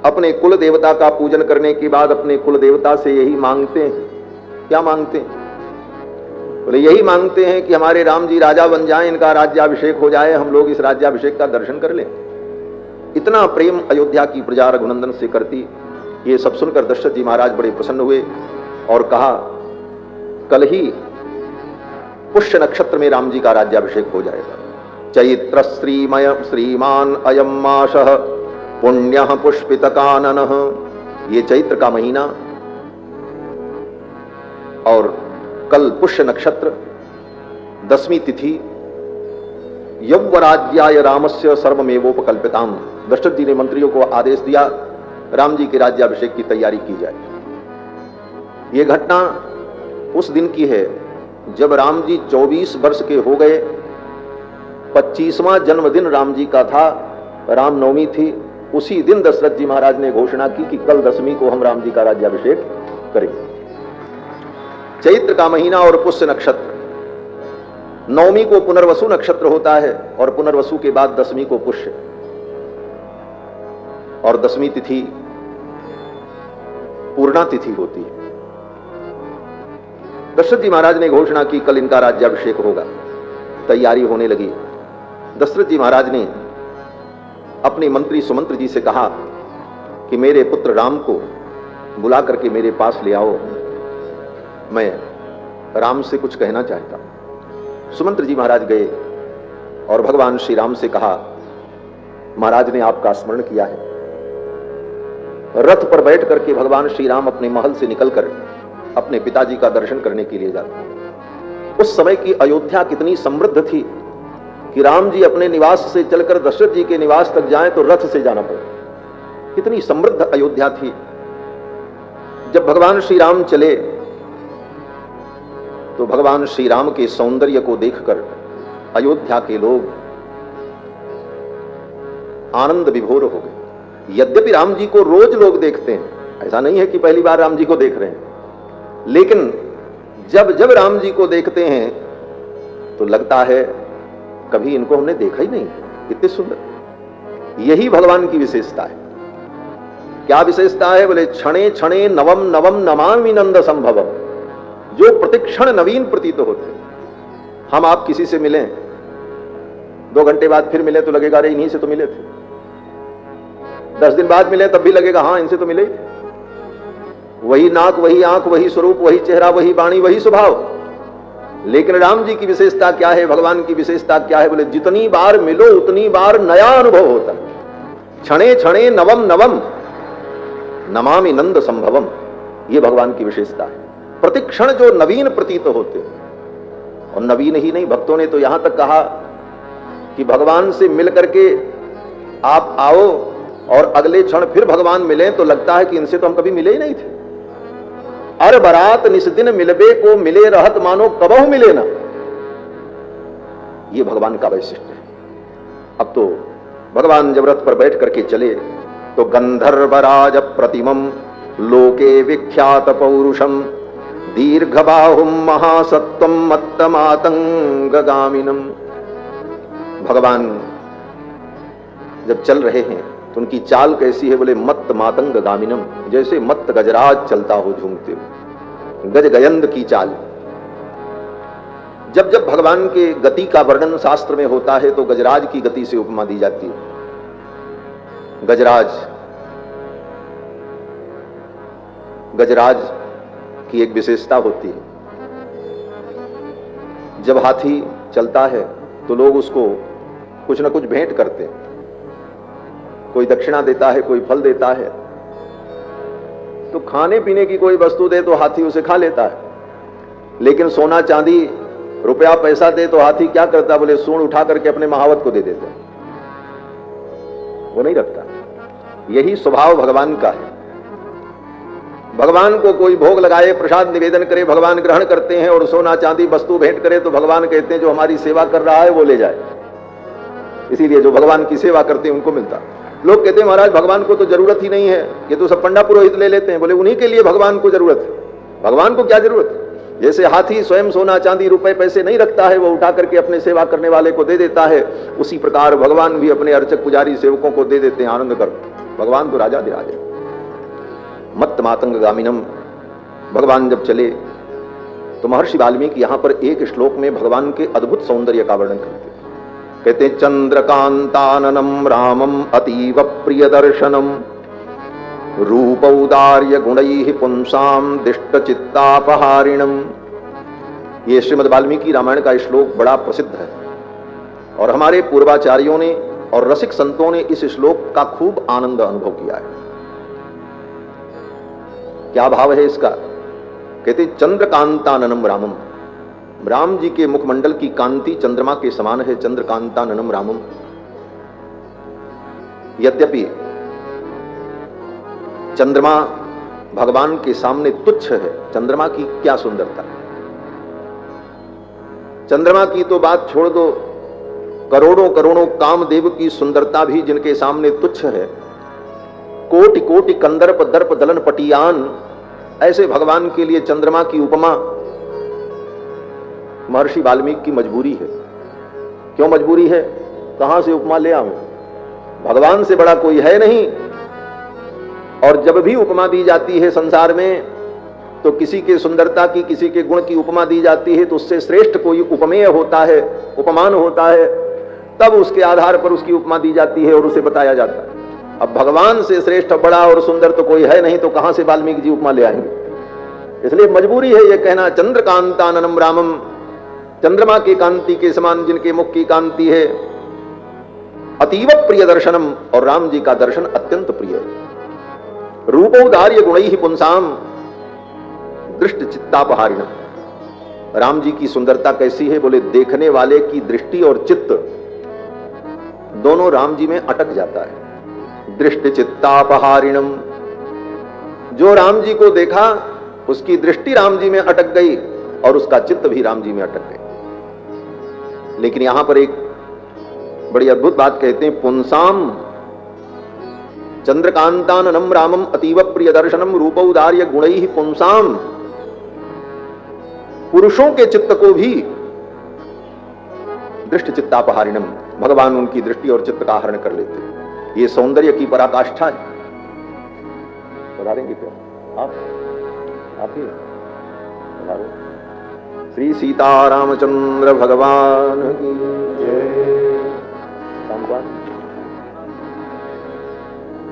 अपने कुल देवता का पूजन करने के बाद अपने कुल देवता से यही मांगते हैं। क्या मांगते हैं? बोले यही मांगते हैं कि हमारे राम जी राजा बन जाएं, इनका राज्याभिषेक हो जाए, हम लोग इस राज्याभिषेक का दर्शन कर लें। इतना प्रेम अयोध्या की प्रजा रघुनंदन से करती। ये सब सुनकर दशरथ जी महाराज बड़े प्रसन्न हुए और कहा कल ही पुष्य नक्षत्र में राम जी का राज्याभिषेक हो जाएगा। चैत्र श्रीमय श्रीमान अयम मासः पुण्यः पुष्पित काननः। ये चैत्र का महीना और कल पुष्य नक्षत्र 10वीं तिथि, यौवराज्याय रामस्य सर्वमेवोपकल्पिताम। दशरथ जी ने मंत्रियों को आदेश दिया राम जी के राज्याभिषेक की तैयारी की जाए। यह घटना उस दिन की है जब राम जी 24 वर्ष के हो गए। 25वां जन्मदिन राम जी का था, रामनवमी थी। उसी दिन दशरथ जी महाराज ने घोषणा की कि कल 10वीं को हम राम जी का राज्याभिषेक करेंगे। चैत्र का महीना और पुष्य नक्षत्र, नवमी को पुनर्वसु नक्षत्र होता है और पुनर्वसु के बाद 10वीं को पुष्य, और 10वीं तिथि पूर्णा तिथि होती है। दशरथ जी महाराज ने घोषणा की कल इनका राज्याभिषेक होगा। तैयारी होने लगी। दशरथ जी महाराज ने अपने मंत्री सुमंत्र जी से कहा कि मेरे पुत्र राम को बुला करके मेरे पास ले आओ, मैं राम से कुछ कहना चाहता हूं। सुमंत्र जी महाराज गए और भगवान श्री राम से कहा, महाराज ने आपका स्मरण किया है। रथ पर बैठ करके भगवान श्री राम अपने महल से निकलकर अपने पिताजी का दर्शन करने के लिए जाते। उस समय की अयोध्या कितनी समृद्ध थी कि राम जी अपने निवास से चलकर दशरथ जी के निवास तक जाएं तो रथ से जाना पड़े। कितनी समृद्ध अयोध्या थी। जब भगवान श्री राम चले तो भगवान श्री राम के सौंदर्य को देखकर अयोध्या के लोग आनंद विभोर हो गए। यद्यपि राम जी को रोज लोग देखते हैं, ऐसा नहीं है कि पहली बार राम जी को देख रहे हैं, लेकिन जब जब राम जी को देखते हैं तो लगता है कभी इनको हमने देखा ही नहीं, इतने सुंदर। यही भगवान की विशेषता है। क्या विशेषता है? बोले क्षणे क्षणे नवम नवम नमामि नंद संभवम, जो प्रतिक्षण नवीन प्रतीत होते। हम आप किसी से मिलें, 2 घंटे बाद फिर मिले तो लगेगा अरे इन्हीं से तो मिले थे। 10 दिन बाद मिले तब भी लगेगा हाँ इनसे तो मिले ही थे। वही नाक, वही आंख, वही स्वरूप, वही चेहरा, वही वाणी, वही स्वभाव। लेकिन राम जी की विशेषता क्या है, भगवान की विशेषता क्या है? बोले जितनी बार मिलो उतनी बार नया अनुभव होता। क्षणे क्षणे नवम नवम नमामि नंद संभवम, ये भगवान की विशेषता है। प्रतिक्षण जो नवीन प्रतीत होते, और नवीन ही नहीं, भक्तों ने तो यहां तक कहा कि भगवान से मिल करके आप आओ और अगले क्षण फिर भगवान मिले तो लगता है कि इनसे तो हम कभी मिले ही नहीं थे। अर बरात निस्दिन मिलबे को मिले रहत मानो कबहु मिले ना, ये भगवान का वैशिष्ट्य है। अब तो भगवान जब रथ पर बैठ करके चले तो गंधर्वराज प्रतिमम लोके विख्यात पौरुषम दीर्घबाहुम महासत्वम मत्तमातंगगामिनम। भगवान जब चल रहे हैं तो उनकी चाल कैसी है? बोले मत्त मातंग गामिनम, जैसे मत्त गजराज चलता हो झूमते हुए, गज गयंद की चाल। जब जब भगवान के गति का वर्णन शास्त्र में होता है तो गजराज की गति से उपमा दी जाती है। गजराज की एक विशेषता होती है, जब हाथी चलता है तो लोग उसको कुछ ना कुछ भेंट करते हैं। कोई दक्षिणा देता है, कोई फल देता है। तो खाने पीने की कोई वस्तु दे तो हाथी उसे खा लेता है, लेकिन सोना चांदी रुपया पैसा दे तो हाथी क्या करता? बोले सूंड उठा करके अपने महावत को दे देते, वो नहीं रखता। यही स्वभाव भगवान का है। भगवान को कोई भोग लगाए, प्रसाद निवेदन करे, भगवान ग्रहण करते हैं, और सोना चांदी वस्तु भेंट करे तो भगवान कहते हैं जो हमारी सेवा कर रहा है वो ले जाए। इसीलिए जो भगवान की सेवा करते हैं उनको मिलता। लोग कहते हैं महाराज भगवान को तो जरूरत ही नहीं है, ये तो सब पंडा पुरोहित ले लेते हैं। बोले उन्हीं के लिए भगवान को जरूरत है, भगवान को क्या जरूरत है? जैसे हाथी स्वयं सोना चांदी रुपए पैसे नहीं रखता है, वो उठा करके अपने सेवा करने वाले को दे देता है, उसी प्रकार भगवान भी अपने अर्चक पुजारी सेवकों को दे देते हैं। आनंद कर, भगवान तो राजा दे राजा। मत्त मातंग गामिनम। भगवान जब चले तो महर्षि वाल्मीकि यहां पर एक श्लोक में भगवान के अद्भुत सौंदर्य का वर्णन करते हैं। कहते हैं चंद्रकांताननम रामम अतीव प्रिय दर्शनम रूपौदार्य गुणैः पुंसाम दिष्ट चित्तापहारिणम। ये श्रीमद् वाल्मीकि रामायण का श्लोक बड़ा प्रसिद्ध है और हमारे पूर्वाचार्यों ने और रसिक संतों ने इस श्लोक का खूब आनंद अनुभव किया है। क्या भाव है इसका? कहते चंद्रकांताननम रामम, राम जी के मुखमंडल की कांति चंद्रमा के समान है। चंद्रकांताननम रामम। यद्यपि चंद्रमा भगवान के सामने तुच्छ है, चंद्रमा की क्या सुंदरता है। चंद्रमा की तो बात छोड़ दो, करोड़ों करोड़ों कामदेव की सुंदरता भी जिनके सामने तुच्छ है। कोटि कोटि कंदर्प दर्प दलन पटियान, ऐसे भगवान के लिए चंद्रमा की उपमा महर्षि वाल्मीकि की मजबूरी है। क्यों मजबूरी है? कहां से उपमा ले आऊं? भगवान से बड़ा कोई है नहीं। और जब भी उपमा दी जाती है संसार में, तो किसी के सुंदरता की, किसी के गुण की उपमा दी जाती है, तो उससे श्रेष्ठ कोई उपमेय होता है, उपमान होता है, तब उसके आधार पर उसकी उपमा दी जाती है और उसे बताया जाता है। अब भगवान से श्रेष्ठ, बड़ा और सुंदर तो कोई है नहीं, तो कहां से वाल्मीकि जी उपमा ले आएंगे? इसलिए मजबूरी है यह कहना चंद्रकांताननम रामम, चंद्रमा की कांति के समान जिनके मुख की कांति है। अतीव प्रिय दर्शनम, और राम जी का दर्शन अत्यंत प्रिय है। रूपोदार्य गुणैहि पुंसाम दृष्ट चित्तापहारिणम, राम जी की सुंदरता कैसी है? बोले देखने वाले की दृष्टि और चित्त दोनों राम जी में अटक जाता है। दृष्टि चित्तापहारिणम, जो राम जी को देखा उसकी दृष्टि राम जी में अटक गई और उसका चित्त भी राम जी में अटक गई। लेकिन यहां पर एक बड़ी अद्भुत बात कहते हैं, पुंसाम चंद्रकांताननम रामम अतीव प्रिय दर्शनम रूपौदार्य गुणैहि पुंसाम, पुरुषों के चित्त को भी दृष्ट चित्तापहारिणम, भगवान उनकी दृष्टि और चित्त का हरण कर लेते हैं। ये सौंदर्य की पराकाष्ठा है। बता देंगे क्या आप ही बता। श्री सीतारामचंद्र भगवान की जय।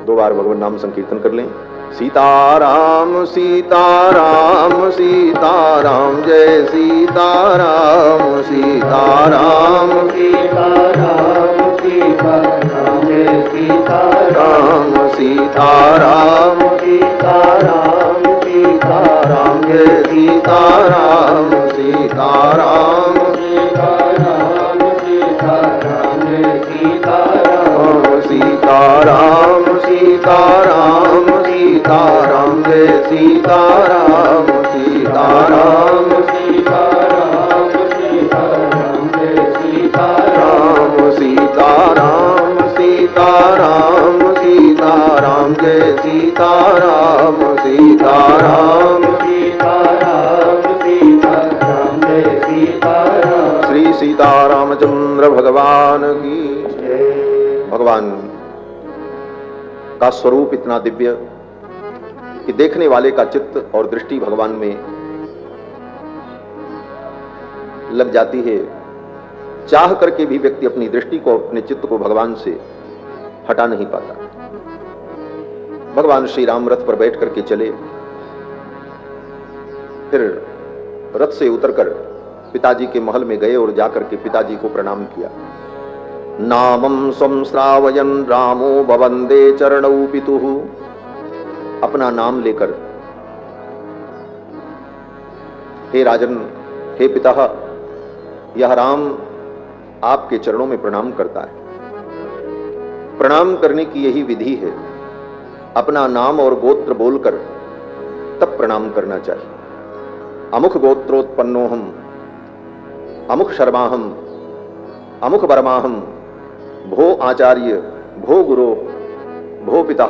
दो बार भगवान नाम संकीर्तन कर लें। सीताराम सीताराम सीताराम, जय सीताराम सीताराम सीताराम सीताराम, जय सीताराम सीताराम सीताराम सीताराम, जय सीताराम सीताराम सीताराम सीताराम, जय सीताराम सीताराम सीताराम सीताराम, जय सीताराम सीताराम सीताराम सीताराम, जय सीताराम सीताराम सीताराम सीताराम, जय सीताराम सीताराम सीताराम सीताराम, जय सीताराम। श्री सीतारामचंद्र भगवान की जय। भगवान का स्वरूप इतना दिव्य कि देखने वाले का चित्त और दृष्टि भगवान में लग जाती है। चाह करके भी व्यक्ति अपनी दृष्टि को, अपने चित्त को भगवान से हटा नहीं पाता। भगवान श्री राम रथ पर बैठ करके चले, फिर रथ से उतरकर पिताजी के महल में गए और जाकर के पिताजी को प्रणाम किया। नामं स्वं श्रावयन् रामो भवन्दे चरणौ पितुः, अपना नाम लेकर, हे राजन, हे पिता, यह राम आपके चरणों में प्रणाम करता है। प्रणाम करने की यही विधि है, अपना नाम और गोत्र बोलकर तब प्रणाम करना चाहिए। अमुख गोत्रोत्पन्नोहम, अमुख शर्माहम, अमुख वर्माहम, भो आचार्य, भो गुरो, भो पिता,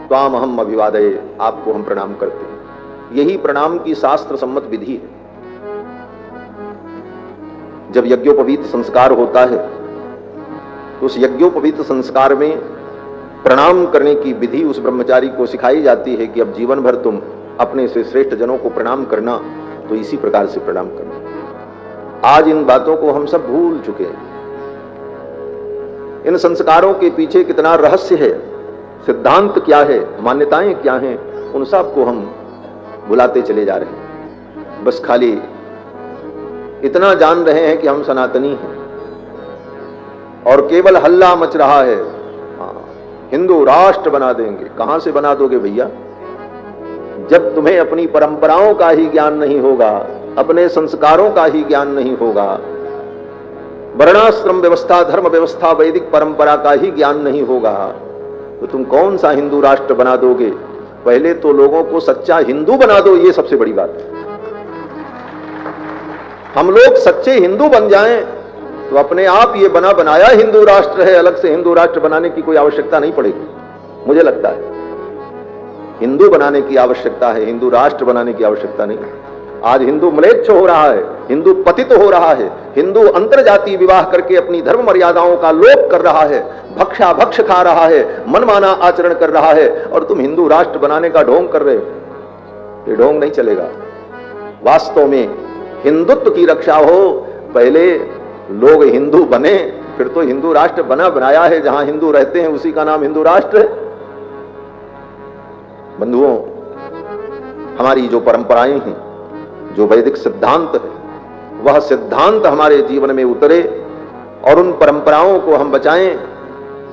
त्वामहम अभिवादये, आपको हम प्रणाम करते हैं। यही प्रणाम की शास्त्र सम्मत विधि है। जब यज्ञोपवीत संस्कार होता है तो उस यज्ञोपवीत संस्कार में प्रणाम करने की विधि उस ब्रह्मचारी को सिखाई जाती है कि अब जीवन भर तुम अपने से श्रेष्ठ जनों को प्रणाम करना तो इसी प्रकार से प्रणाम करना। आज इन बातों को हम सब भूल चुके हैं। इन संस्कारों के पीछे कितना रहस्य है, सिद्धांत क्या है, मान्यताएं क्या हैं, उन सब को हम भुलाते चले जा रहे हैं। बस खाली इतना जान रहे हैं कि हम सनातनी हैं और केवल हल्ला मच रहा है, हिंदू राष्ट्र बना देंगे। कहां से बना दोगे भैया? जब तुम्हें अपनी परंपराओं का ही ज्ञान नहीं होगा, अपने संस्कारों का ही ज्ञान नहीं होगा, वर्णाश्रम व्यवस्था, धर्म व्यवस्था, वैदिक परंपरा का ही ज्ञान नहीं होगा, तो तुम कौन सा हिंदू राष्ट्र बना दोगे? पहले तो लोगों को सच्चा हिंदू बना दो, ये सबसे बड़ी बात है। हम लोग सच्चे हिंदू बन जाएं तो अपने आप ये बना बनाया हिंदू राष्ट्र है, अलग से हिंदू राष्ट्र बनाने की कोई आवश्यकता नहीं पड़ेगी। मुझे लगता है हिंदू बनाने की आवश्यकता है, हिंदू राष्ट्र बनाने की आवश्यकता नहीं। आज हिंदू म्लेच्छ हो रहा है, हिंदू पतित हो रहा है, हिंदू अंतरजातीय विवाह करके अपनी धर्म मर्यादाओं का लोप कर रहा है, भक्षा भक्ष खा रहा है, मनमाना आचरण कर रहा है, और तुम हिंदू राष्ट्र बनाने का ढोंग कर रहे हो। ये ढोंग नहीं चलेगा। वास्तव में हिंदुत्व की रक्षा हो, पहले लोग हिंदू बने, फिर तो हिंदू राष्ट्र बना बनाया है। जहां हिंदू रहते हैं उसी का नाम हिंदू राष्ट्र है। बंधुओं, हमारी जो परंपराएं हैं, जो वैदिक सिद्धांत है, वह सिद्धांत हमारे जीवन में उतरे और उन परंपराओं को हम बचाएं,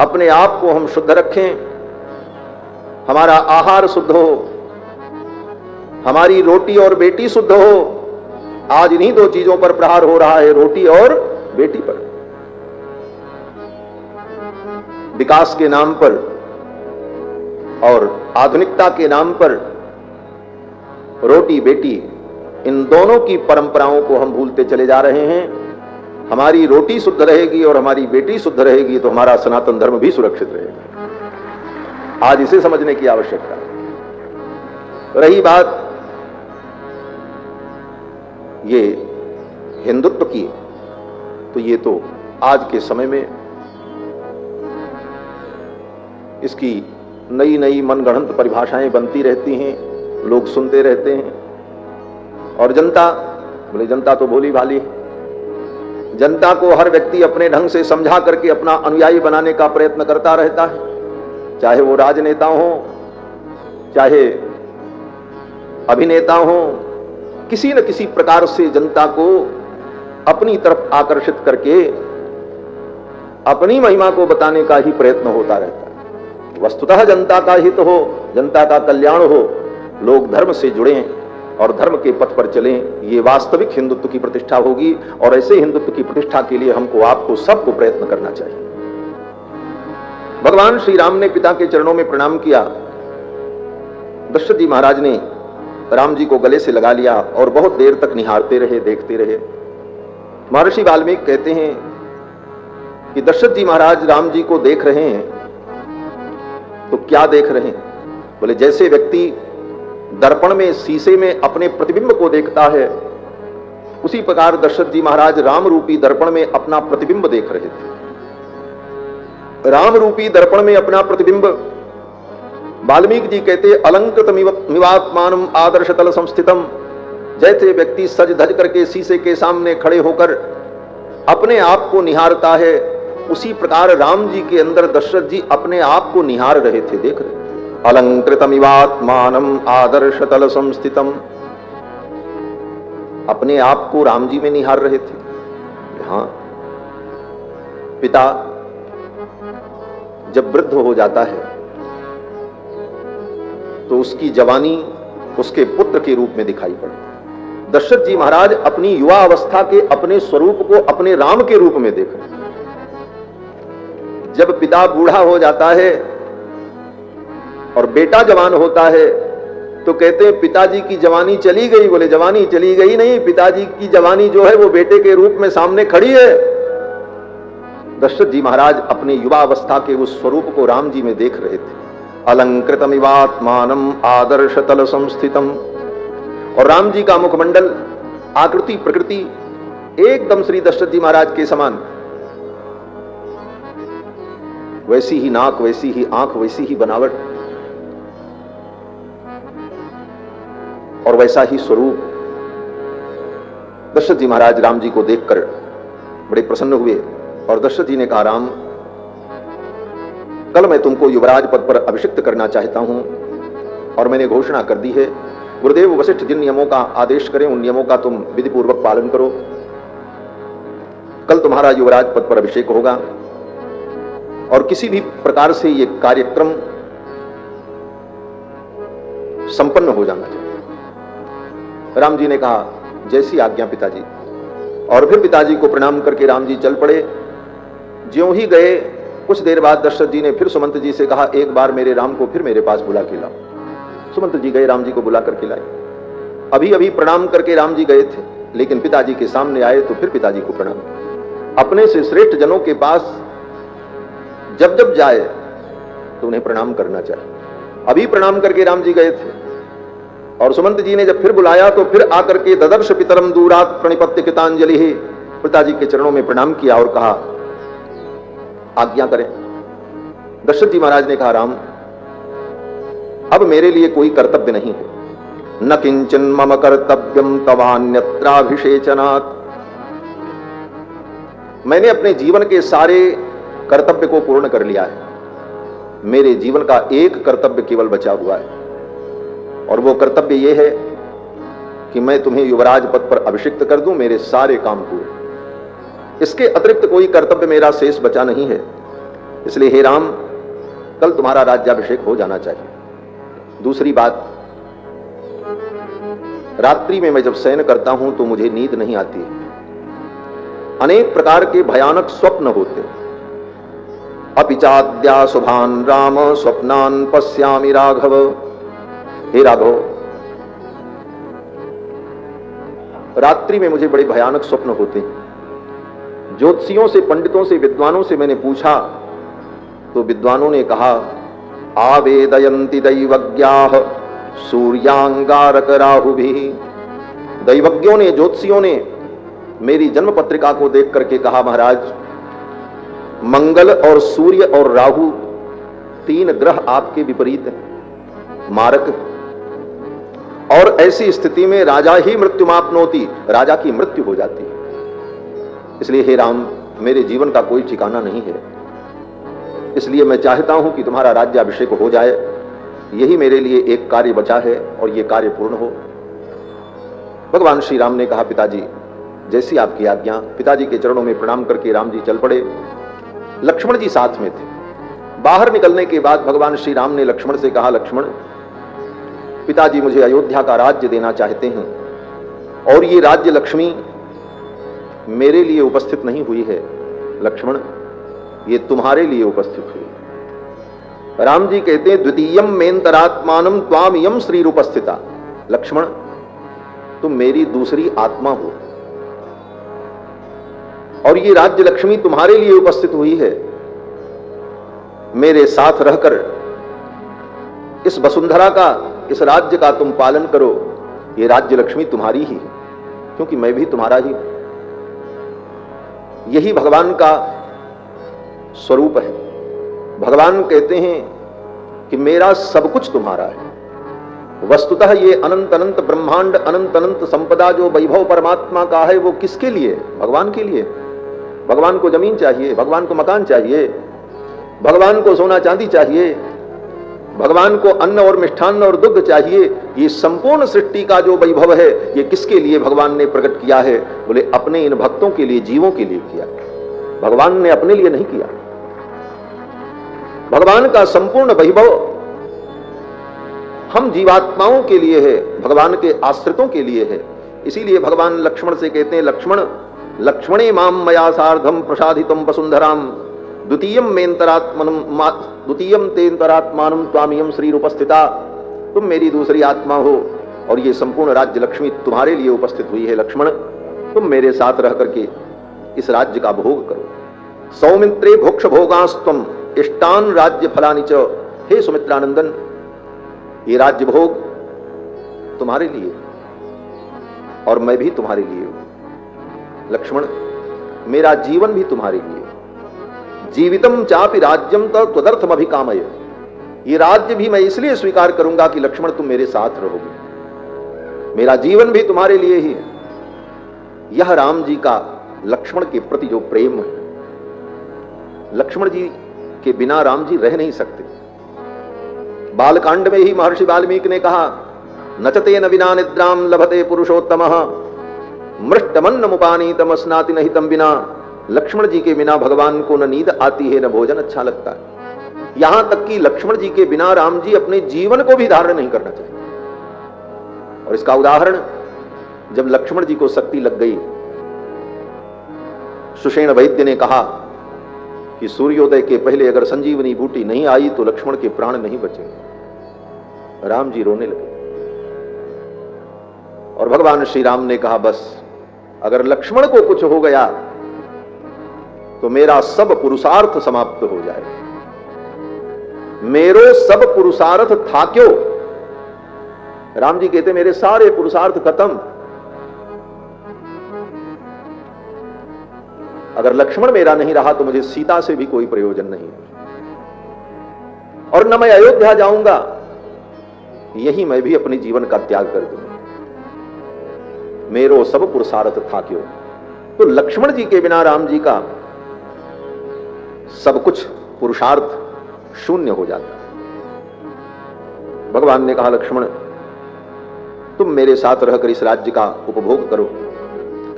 अपने आप को हम शुद्ध रखें, हमारा आहार शुद्ध हो, हमारी रोटी और बेटी शुद्ध हो। आज इन्हीं दो चीजों पर प्रहार हो रहा है, रोटी और बेटी पर। विकास के नाम पर और आधुनिकता के नाम पर रोटी बेटी, इन दोनों की परंपराओं को हम भूलते चले जा रहे हैं। हमारी रोटी शुद्ध रहेगी और हमारी बेटी शुद्ध रहेगी तो हमारा सनातन धर्म भी सुरक्षित रहेगा। आज इसे समझने की आवश्यकता है। रही बात ये हिंदुत्व की, तो ये तो आज के समय में इसकी नई नई मनगढ़ंत परिभाषाएं बनती रहती हैं, लोग सुनते रहते हैं, और जनता बोले, जनता तो भोली भाली, जनता को हर व्यक्ति अपने ढंग से समझा करके अपना अनुयायी बनाने का प्रयत्न करता रहता है। चाहे वो राजनेता हो, चाहे अभिनेता हो, किसी न किसी प्रकार से जनता को अपनी तरफ आकर्षित करके अपनी महिमा को बताने का ही प्रयत्न होता रहता है। वस्तुतः जनता का हित हो, जनता का कल्याण हो, लोग धर्म से जुड़ें और धर्म के पथ पर चलें, ये वास्तविक हिंदुत्व की प्रतिष्ठा होगी। और ऐसे हिंदुत्व की प्रतिष्ठा के लिए हमको, आपको, सबको प्रयत्न करना चाहिए। भगवान श्री राम ने पिता के चरणों में प्रणाम किया। दशरथ जी महाराज ने राम जी को गले से लगा लिया और बहुत देर तक निहारते रहे, देखते रहे। महर्षि वाल्मीकि कहते हैं कि दशरथ जी महाराज राम जी को देख रहे हैं तो क्या देख रहे हैं? बोले, जैसे व्यक्ति दर्पण में, शीशे में अपने प्रतिबिंब को देखता है, उसी प्रकार दशरथ जी महाराज राम रूपी दर्पण में अपना प्रतिबिंब देख रहे थे। राम रूपी दर्पण में अपना प्रतिबिंब, वाल्मीकि जी कहते अलंकृतमिवात्मानम आदर्शतल संस्थितम, जैसे व्यक्ति सज धज करके शीशे के सामने खड़े होकर अपने आप को निहारता है, उसी प्रकार राम जी के अंदर दशरथ जी अपने आप को निहार रहे थे, देख रहे थे। अलंकृतमिवात्मानम आदर्शतल संस्थितम, अपने आप को राम जी में निहार रहे थे। हाँ, पिता जब वृद्ध हो जाता है तो उसकी जवानी उसके पुत्र के रूप में दिखाई पड़ती है। दशरथ जी महाराज अपनी युवा अवस्था के अपने स्वरूप को अपने राम के रूप में देख रहे हैं। जब पिता बूढ़ा हो जाता है और बेटा जवान होता है तो कहते हैं पिताजी की जवानी चली गई। बोले, जवानी चली गई नहीं, पिताजी की जवानी जो है वो बेटे के रूप में सामने खड़ी है। दशरथ जी महाराज अपने युवा अवस्था के उस स्वरूप को राम जी में देख रहे थे। अलंकृतमिवात्मानम आदर्शतल संस्थितम, और राम जी का मुखमंडल, आकृति, प्रकृति एकदम श्री दशरथ जी महाराज के समान, वैसी ही नाक, वैसी ही आंख, वैसी ही बनावट और वैसा ही स्वरूप। दशरथ जी महाराज राम जी को देखकर बड़े प्रसन्न हुए और दशरथ जी ने कहा, राम, कल मैं तुमको युवराज पद पर अभिषिक्त करना चाहता हूं और मैंने घोषणा कर दी है। गुरुदेव वशिष्ठ जिन नियमों का आदेश करें उन नियमों का तुम विधि पूर्वक पालन करो। कल तुम्हारा युवराज पद पर अभिषेक होगा और किसी भी प्रकार से ये कार्यक्रम संपन्न हो जाना चाहिए। राम जी ने कहा जैसी आज्ञा पिताजी। और फिर पिताजी को प्रणाम करके राम जी चल पड़े। ज्यों ही गए कुछ देर बाद दशरथ जी ने फिर सुमंत जी से कहा एक बार मेरे राम को फिर मेरे पास बुला के लाओ। सुमंत जी गए, राम जी को बुला करके लाए। अभी अभी प्रणाम करके राम जी गए थे, लेकिन पिताजी के सामने आए तो फिर पिताजी को प्रणाम। अपने से श्रेष्ठ जनों के पास जब जब जाए तो उन्हें प्रणाम करना चाहिए। अभी प्रणाम करके राम जी गए थे और सुमंत जी ने जब फिर बुलाया तो फिर आकर के ददर्श पितरम दूरात प्रणिपत्य कृतांजलि ही, पिताजी के चरणों में प्रणाम किया और कहा आज्ञा करें। दशरथ जी महाराज ने कहा राम अब मेरे लिए कोई कर्तव्य नहीं है, न किंचन मम कर्तव्यम तवान्यत्राभिषेचनात्। मैंने अपने जीवन के सारे कर्तव्य को पूर्ण कर लिया है। मेरे जीवन का एक कर्तव्य केवल बचा हुआ है और वो कर्तव्य ये है कि मैं तुम्हें युवराज पद पर अभिषिक्त कर दूं, मेरे सारे काम पूरे। इसके अतिरिक्त कोई कर्तव्य मेरा शेष बचा नहीं है। इसलिए हे राम कल तुम्हारा राज्याभिषेक हो जाना चाहिए। दूसरी बात, रात्रि में मैं जब शयन करता हूं तो मुझे नींद नहीं आती है। अनेक प्रकार के भयानक स्वप्न होते। अपिचाद्या शुभान राम स्वप्नान पश्यामि राघव। हे राघव, रात्रि में मुझे बड़े भयानक स्वप्न होते हैं। ज्योतिषियों से, पंडितों से, विद्वानों से मैंने पूछा तो विद्वानों ने कहा आवेदयन्ति दैवज्ञाः सूर्यांगारक राहुभिः। दैवज्ञों ने, ज्योतिषियों ने मेरी जन्म पत्रिका को देख करके कहा महाराज मंगल और सूर्य और राहु तीन ग्रह आपके विपरीत हैं, मारक। और ऐसी स्थिति में राजा ही मृत्युमाप्नोति, राजा की मृत्यु हो जाती है। इसलिए हे राम मेरे जीवन का कोई ठिकाना नहीं है। इसलिए मैं चाहता हूं कि तुम्हारा राज्याभिषेक हो जाए। यही मेरे लिए एक कार्य बचा है और यह कार्य पूर्ण हो। भगवान श्री राम ने कहा पिताजी जैसी आपकी आज्ञा। पिताजी के चरणों में प्रणाम करके राम जी चल पड़े। लक्ष्मण जी साथ में थे। बाहर निकलने के बाद भगवान श्री राम ने लक्ष्मण से कहा लक्ष्मण पिताजी मुझे अयोध्या का राज्य देना चाहते हैं और ये राज्य लक्ष्मी मेरे लिए उपस्थित नहीं हुई है। लक्ष्मण ये तुम्हारे लिए उपस्थित हुई। राम जी कहते हैं द्वितीयम मेंतरात्मानम त्वामियम श्री उपस्थिता। लक्ष्मण तुम मेरी दूसरी आत्मा हो और ये राज्य लक्ष्मी तुम्हारे लिए उपस्थित हुई है। मेरे साथ रहकर इस वसुंधरा का, इस राज्य का तुम पालन करो। ये राज्य लक्ष्मी तुम्हारी ही है क्योंकि मैं भी तुम्हारा ही। यही भगवान का स्वरूप है। भगवान कहते हैं कि मेरा सब कुछ तुम्हारा है। वस्तुतः ये अनंत अनंत ब्रह्मांड, अनंत अनंत संपदा जो वैभव परमात्मा का है वो किसके लिए? भगवान के लिए। भगवान को जमीन चाहिए, भगवान को मकान चाहिए, भगवान को सोना चांदी चाहिए, भगवान को अन्न और मिष्ठान्न और दुग्ध चाहिए। ये संपूर्ण सृष्टि का जो वैभव है ये किसके लिए भगवान ने प्रकट किया है? बोले अपने इन भक्तों के लिए, जीवों के लिए किया। भगवान ने अपने लिए नहीं किया। भगवान का संपूर्ण वैभव हम जीवात्माओं के लिए है, भगवान के आश्रितों के लिए है। इसीलिए भगवान लक्ष्मण से कहते हैं लक्ष्मण लक्ष्मणे माम मया सार्धम प्रसादितम वसुंधराम द्वितीयम तेन्तरात्मानम त्वामियम श्री उपस्थिता। तुम मेरी दूसरी आत्मा हो और ये संपूर्ण राज्य लक्ष्मी तुम्हारे लिए उपस्थित हुई है। लक्ष्मण तुम मेरे साथ रह करके इस राज्य का भोग करो। सौमित्रे भोक्ष भोगास्तम इष्टान राज्य फलानि च। हे सुमित्रानंदन ये राज्य भोग तुम्हारे लिए और मैं भी तुम्हारे लिए हूं। लक्ष्मण मेरा जीवन भी तुम्हारे लिए। जीवितम चापि राज्यम त्वदर्थम अभिकामय। ये राज्य भी मैं इसलिए स्वीकार करूंगा कि लक्ष्मण तुम मेरे साथ रहोगे। मेरा जीवन भी तुम्हारे लिए ही है। यह राम जी का लक्ष्मण के प्रति जो प्रेम है, लक्ष्मण जी के बिना राम जी रह नहीं सकते। बालकांड में ही महर्षि वाल्मीकि ने कहा नचते न विना निद्राम लभते पुरुषोत्तमः मृष्टमन्नमुपानीतम स्नाति नहीं तम बिना। लक्ष्मण जी के बिना भगवान को न नींद आती है न भोजन अच्छा लगता है। यहां तक कि लक्ष्मण जी के बिना राम जी अपने जीवन को भी धारण नहीं करना चाहिए। और इसका उदाहरण, जब लक्ष्मण जी को शक्ति लग गई, सुषेण वैद्य ने कहा कि सूर्योदय के पहले अगर संजीवनी बूटी नहीं आई तो लक्ष्मण के प्राण नहीं बचेंगे। राम जी रोने लगे और भगवान श्री राम ने कहा, बस अगर लक्ष्मण को कुछ हो गया तो मेरा सब पुरुषार्थ समाप्त हो जाएगा। मेरो सब पुरुषार्थ था क्यों? राम जी कहते मेरे सारे पुरुषार्थ खत्म। अगर लक्ष्मण मेरा नहीं रहा तो मुझे सीता से भी कोई प्रयोजन नहीं, और न मैं अयोध्या जाऊंगा, यही मैं भी अपने जीवन का त्याग कर दूंगा। मेरो सब पुरुषार्थ था क्यों? तो लक्ष्मण जी के बिना राम जी का सब कुछ पुरुषार्थ शून्य हो जाता है। भगवान ने कहा, लक्ष्मण तुम मेरे साथ रहकर इस राज्य का उपभोग करो।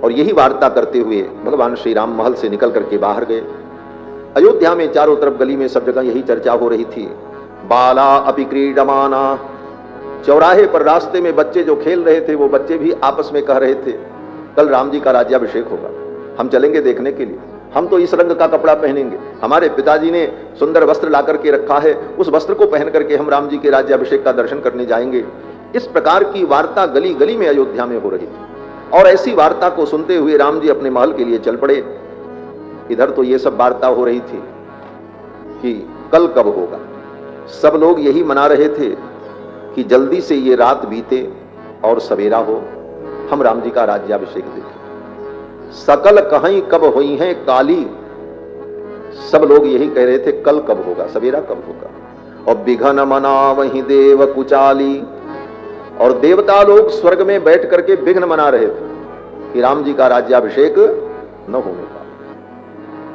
और यही वार्ता करते हुए भगवान श्री राम महल से निकल करके बाहर गए। अयोध्या में चारों तरफ गली में सब जगह यही चर्चा हो रही थी। बाला अपि क्रीडमाना, चौराहे पर रास्ते में बच्चे जो खेल रहे थे वो बच्चे भी आपस में कह रहे थे, कल राम जी का राज्याभिषेक होगा, हम चलेंगे देखने के लिए। हम तो इस रंग का कपड़ा पहनेंगे, हमारे पिताजी ने सुंदर वस्त्र ला करके रखा है, उस वस्त्र को पहन करके हम राम जी के राज्याभिषेक का दर्शन करने जाएंगे। इस प्रकार की वार्ता गली गली में अयोध्या में हो रही थी। और ऐसी वार्ता को सुनते हुए राम जी अपने महल के लिए चल पड़े। इधर तो ये सब वार्ता हो रही थी कि कल कब होगा। सब लोग यही मना रहे थे कि जल्दी से ये रात बीते और सवेरा हो, हम राम जी का राज्याभिषेक देखें। सकल कहीं कब हुई है काली, सब लोग यही कह रहे थे कल कब होगा, सवेरा कब होगा। और बिघन मना वही देव कुचाली, और देवता लोग स्वर्ग में बैठ करके विघ्न मना रहे थे कि राम जी का राज्याभिषेक न होने का।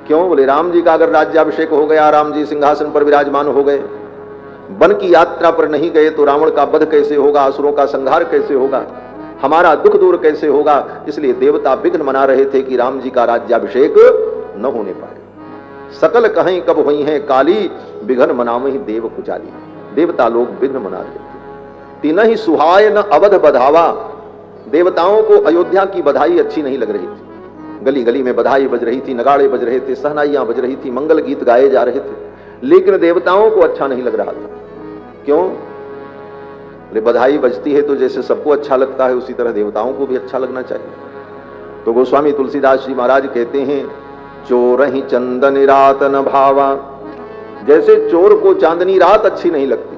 क्यों? बोले राम जी का अगर राज्याभिषेक हो गया, राम जी सिंहासन पर विराजमान हो गए, वन की यात्रा पर नहीं गए तो रावण का वध कैसे होगा, असुरों का संहार कैसे होगा, हमारा दुख दूर कैसे होगा। इसलिए देवता विघ्न मना रहे थे कि राम जी का राज्याभिषेक न होने पाए। सकल कहीं कब हुई है काली, विघ्न मनावहि देव कुचाली। देवता लोग विघ्न मना रहे थे। तीन ही सुहाय न अवध बधावा, देवताओं को अयोध्या की बधाई अच्छी नहीं लग रही थी। गली गली में बधाई बज रही थी, नगाड़े बज रहे थे, सहनाइयां बज रही थी, मंगल गीत गाए जा रहे थे, लेकिन देवताओं को अच्छा नहीं लग रहा था। क्यों? बोले बधाई बजती है तो जैसे सबको अच्छा लगता है उसी तरह देवताओं को भी अच्छा लगना चाहिए। तो गोस्वामी तुलसीदास जी महाराज कहते हैं, चोर ही चंदन रात न भावा, जैसे चोर को चांदनी रात अच्छी नहीं लगती।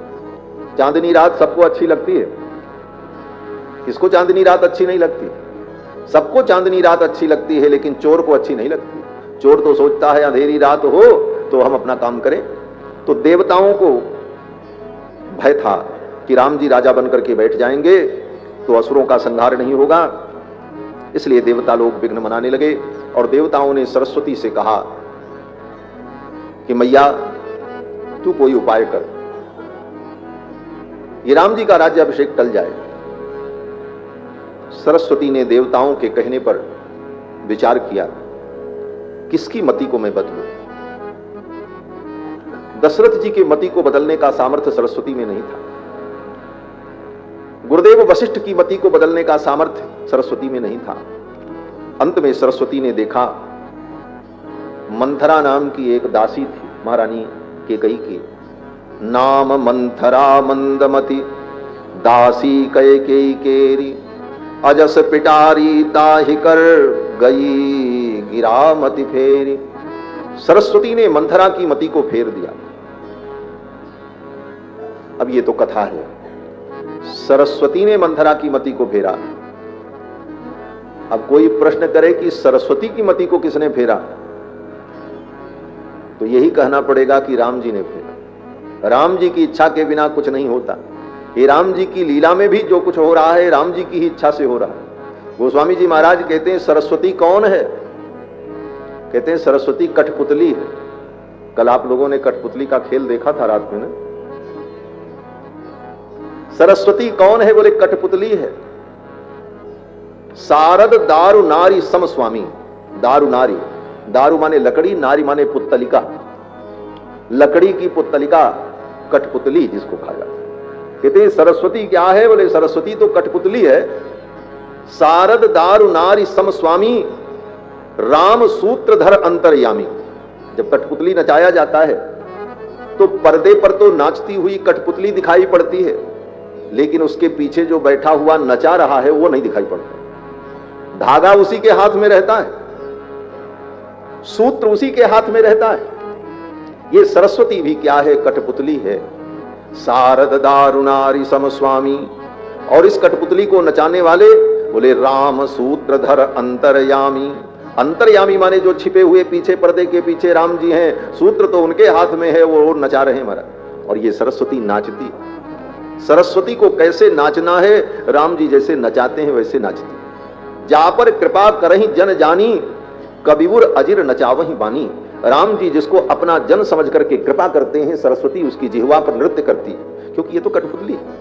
चांदनी रात सबको अच्छी लगती है, किसको चांदनी रात अच्छी नहीं लगती? सबको चांदनी रात अच्छी लगती है, लेकिन चोर को अच्छी नहीं लगती। चोर तो सोचता है अंधेरी रात हो तो हम अपना काम करें। तो देवताओं को भय था कि राम जी राजा बनकर के बैठ जाएंगे तो असुरों का संहार नहीं होगा, इसलिए देवता लोग विघ्न मनाने लगे। और देवताओं ने सरस्वती से कहा कि मैया तू कोई उपाय कर, ये राम जी का राज्याभिषेक टल जाए। सरस्वती ने देवताओं के कहने पर विचार किया, किसकी मति को मैं बदलूं? दशरथ जी के मति को बदलने का सामर्थ्य सरस्वती में नहीं था। गुरुदेव वशिष्ठ की मति को बदलने का सामर्थ्य सरस्वती में नहीं था। अंत में सरस्वती ने देखा, मंथरा नाम की एक दासी थी, महारानी कैकेयी की, नाम मंथरा मंदमति दासी कैकेयी केरी, अजस पिटारी ताहि कर गई गिरामति फेरी। सरस्वती ने मंथरा की मति को फेर दिया। अब ये तो कथा है, सरस्वती ने मंथरा की मति को फेरा। अब कोई प्रश्न करे कि सरस्वती की मति को किसने फेरा, तो यही कहना पड़ेगा कि राम जी ने फेरा। राम जी की इच्छा के बिना कुछ नहीं होता। ये राम जी की लीला में भी जो कुछ हो रहा है राम जी की ही इच्छा से हो रहा है। गोस्वामी जी महाराज कहते हैं सरस्वती कौन है? कहते हैं सरस्वती कठपुतली है। कल आप लोगों ने कठपुतली का खेल देखा था रात में ना? सरस्वती कौन है? बोले कठपुतली है। सारद दारु नारी सम स्वामी। दारु नारी, दारु माने लकड़ी, नारी माने पुत्तलिका। लकड़ी की पुत्तलिका कठपुतली जिसको कहा जाता है। कहते सरस्वती क्या है? बोले सरस्वती तो कठपुतली है। सारद दारु नारी सम स्वामी, राम सूत्रधर अंतर्यामी। जब कठपुतली नचाया जाता है तो पर्दे पर तो नाचती हुई कठपुतली दिखाई पड़ती है, लेकिन उसके पीछे जो बैठा हुआ नचा रहा है वो नहीं दिखाई पड़ता। धागा उसी के हाथ में रहता है, सूत्र उसी के हाथ में रहता है। ये सरस्वती भी क्या है? कठपुतली है। सारद दारुणारी सम स्वामी, और इस कठपुतली को नचाने वाले बोले राम सूत्रधर अंतर्यामी। अंतर्यामी माने जो छिपे हुए पीछे पर्दे के पीछे राम जी हैं, सूत्र तो उनके हाथ में है, वो नचा रहे हैं महाराज। और ये सरस्वती नाचती है। सरस्वती को कैसे नाचना है? राम जी जैसे नचाते हैं वैसे नाचती। जा पर कृपा करही जन जानी, कबिउर अजिर नचावही बानी। राम जी जिसको अपना जन समझ करके कृपा करते हैं, सरस्वती उसकी जिह्वा पर नृत्य करती है, क्योंकि ये तो कठपुतली है।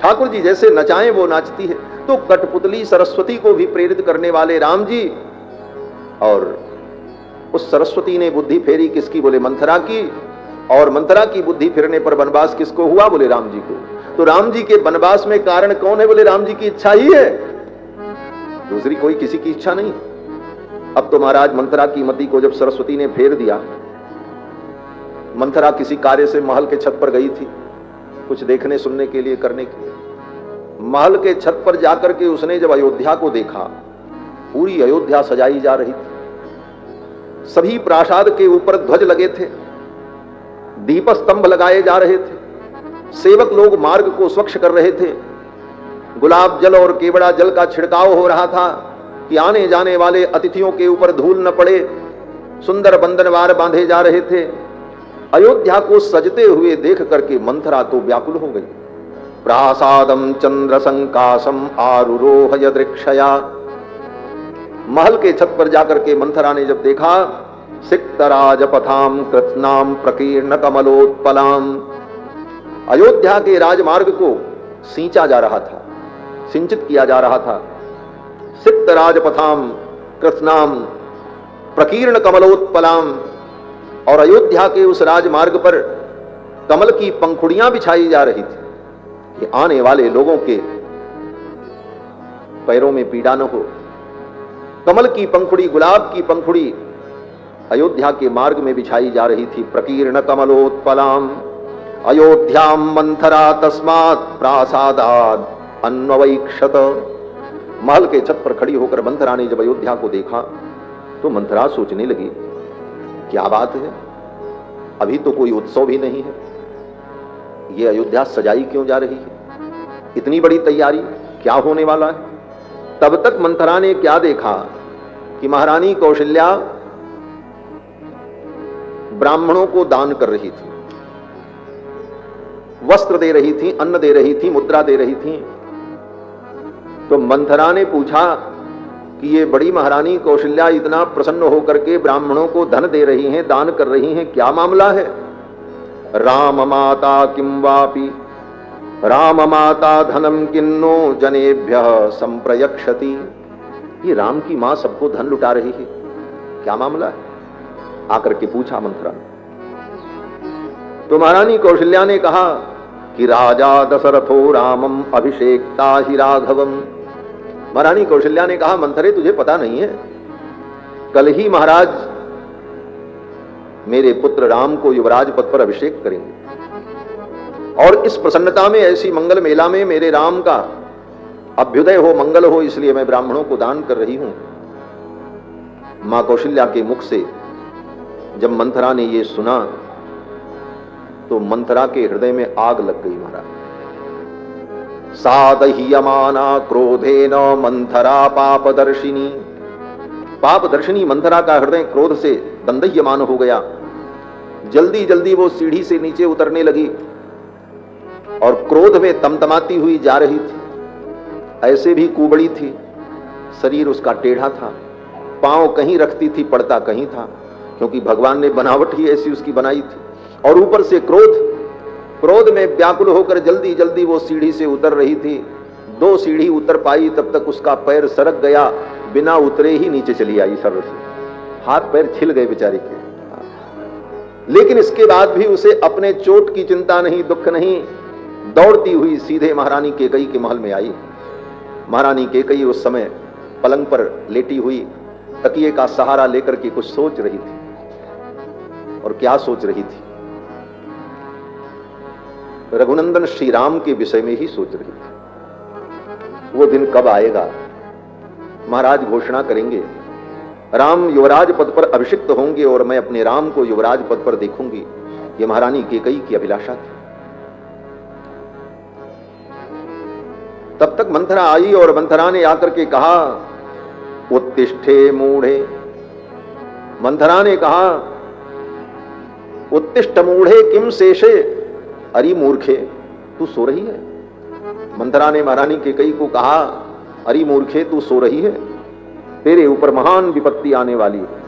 ठाकुर जी जैसे नचाएं वो नाचती है। तो कठपुतली सरस्वती को भी प्रेरित करने वाले राम जी, और उस सरस्वती ने बुद्धि फेरी किसकी? बोले मंथरा की। और मंथरा की बुद्धि फिरने पर वनवास किसको हुआ? बोले राम जी को। तो राम जी के वनवास में कारण कौन है? बोले राम जी की इच्छा ही है, दूसरी कोई किसी की इच्छा नहीं। अब तो महाराज मंथरा की मति को जब सरस्वती ने फेर दिया, मंथरा किसी कार्य से महल के छत पर गई थी, कुछ देखने सुनने के लिए, करने के लिए। महल के छत पर जाकर के उसने जब अयोध्या को देखा, पूरी अयोध्या सजाई जा रही थी। सभी प्रासाद के ऊपर ध्वज लगे थे, दीप स्तंभ लगाए जा रहे थे, सेवक लोग मार्ग को स्वच्छ कर रहे थे, गुलाब जल और केवड़ा जल का छिड़काव हो रहा था कि आने जाने वाले अतिथियों के ऊपर धूल न पड़े। सुंदर बंधनवार बांधे जा रहे थे। अयोध्या को सजते हुए देख करके मंथरा तो व्याकुल हो गई। प्रासादम चंद्र संकासम आरुरोह दृक्षया। महल के छत पर जाकर के मंथरा ने जब देखा, सिक्तराज पथाम कृत्नाम प्रकीर्ण कमलोत्पलाम। अयोध्या के राजमार्ग को सींचा जा रहा था, सिंचित किया जा रहा था। सिक्त राजपथाम कृत्नाम प्रकीर्ण कमलोत्पलाम। और अयोध्या के उस राजमार्ग पर कमल की पंखुड़ियां बिछाई जा रही थी कि आने वाले लोगों के पैरों में पीड़ा न हो। कमल की पंखुड़ी, गुलाब की पंखुड़ी अयोध्या के मार्ग में बिछाई जा रही थी। प्रकीर्ण कमलोत्पलाम अयोध्याम मंथरा तस्मात् प्रासादाद अन्वैक्षत। महल के छत पर खड़ी होकर मंथरा ने जब अयोध्या को देखा तो मंथरा सोचने लगी, क्या बात है, अभी तो कोई उत्सव भी नहीं है, ये अयोध्या सजाई क्यों जा रही है, इतनी बड़ी तैयारी, क्या होने वाला है। तब तक मंथरा ने क्या देखा कि महारानी कौशल्या ब्राह्मणों को दान कर रही थी, वस्त्र दे रही थी, अन्न दे रही थी, मुद्रा दे रही थी। तो मंथरा ने पूछा कि ये बड़ी महारानी कौशल्या इतना प्रसन्न होकर के ब्राह्मणों को धन दे रही हैं, दान कर रही हैं, क्या मामला है। राम माता किम वापि राम माता धनम किन्नो जनेभ्य संप्रयक्षति। ये राम की मां सबको धन लुटा रही है, क्या मामला है, आकर के पूछा मंथरा। तो महारानी कौशल्या ने कहा कि राजा दशरथो रामम अभिषेक्ता ही राघवम। महारानी कौशल्या ने कहा, मंथरे तुझे पता नहीं है, कल ही महाराज मेरे पुत्र राम को युवराज पद पर अभिषेक करेंगे, और इस प्रसन्नता में, ऐसी मंगल मेला में मेरे राम का अभ्युदय हो, मंगल हो, इसलिए मैं ब्राह्मणों को दान कर रही हूं। मां कौशल्या के मुख से जब मंथरा ने यह सुना तो मंथरा के हृदय में आग लग गई। महाराज सादह्यमाना क्रोधेन मंथरा पापदर्शिनी। पापदर्शिनी मंथरा का हृदय क्रोध से दंदह्यमान हो गया। जल्दी जल्दी वो सीढ़ी से नीचे उतरने लगी और क्रोध में तमतमाती हुई जा रही थी। ऐसे भी कुबड़ी थी, शरीर उसका टेढ़ा था, पांव कहीं रखती थी, पड़ता कहीं था, क्योंकि भगवान ने बनावट ही ऐसी उसकी बनाई थी। और ऊपर से क्रोध में व्याकुल होकर जल्दी जल्दी वो सीढ़ी से उतर रही थी। 2 सीढ़ी उतर पाई, तब तक उसका पैर सरक गया, बिना उतरे ही नीचे चली आई सर्व से, हाथ पैर छिल गए बेचारी के। लेकिन इसके बाद भी उसे अपने चोट की चिंता नहीं, दुख नहीं। दौड़ती हुई सीधे महारानी कैकेयी के महल में आई। महारानी कैकेयी उस समय पलंग पर लेटी हुई तकिए का सहारा लेकर के कुछ सोच रही थी। और क्या सोच रही थी? रघुनंदन श्री राम के विषय में ही सोच रही थी। वो दिन कब आएगा? महाराज घोषणा करेंगे, राम युवराज पद पर अभिषिक्त होंगे और मैं अपने राम को युवराज पद पर देखूंगी। ये महारानी कैकेयी की अभिलाषा थी। तब तक मंथरा आई और मंथरा ने आकर के कहा, उत्तिष्ठे मूढ़े। मंथरा ने कहा, उत्तिष्ठ मूढ़े किम शेषे, अरि मूर्खे, तू सो रही है। मंथरा ने महारानी कैकेयी को कहा, अरि मूर्खे, तू सो रही है, तेरे ऊपर महान विपत्ति आने वाली है।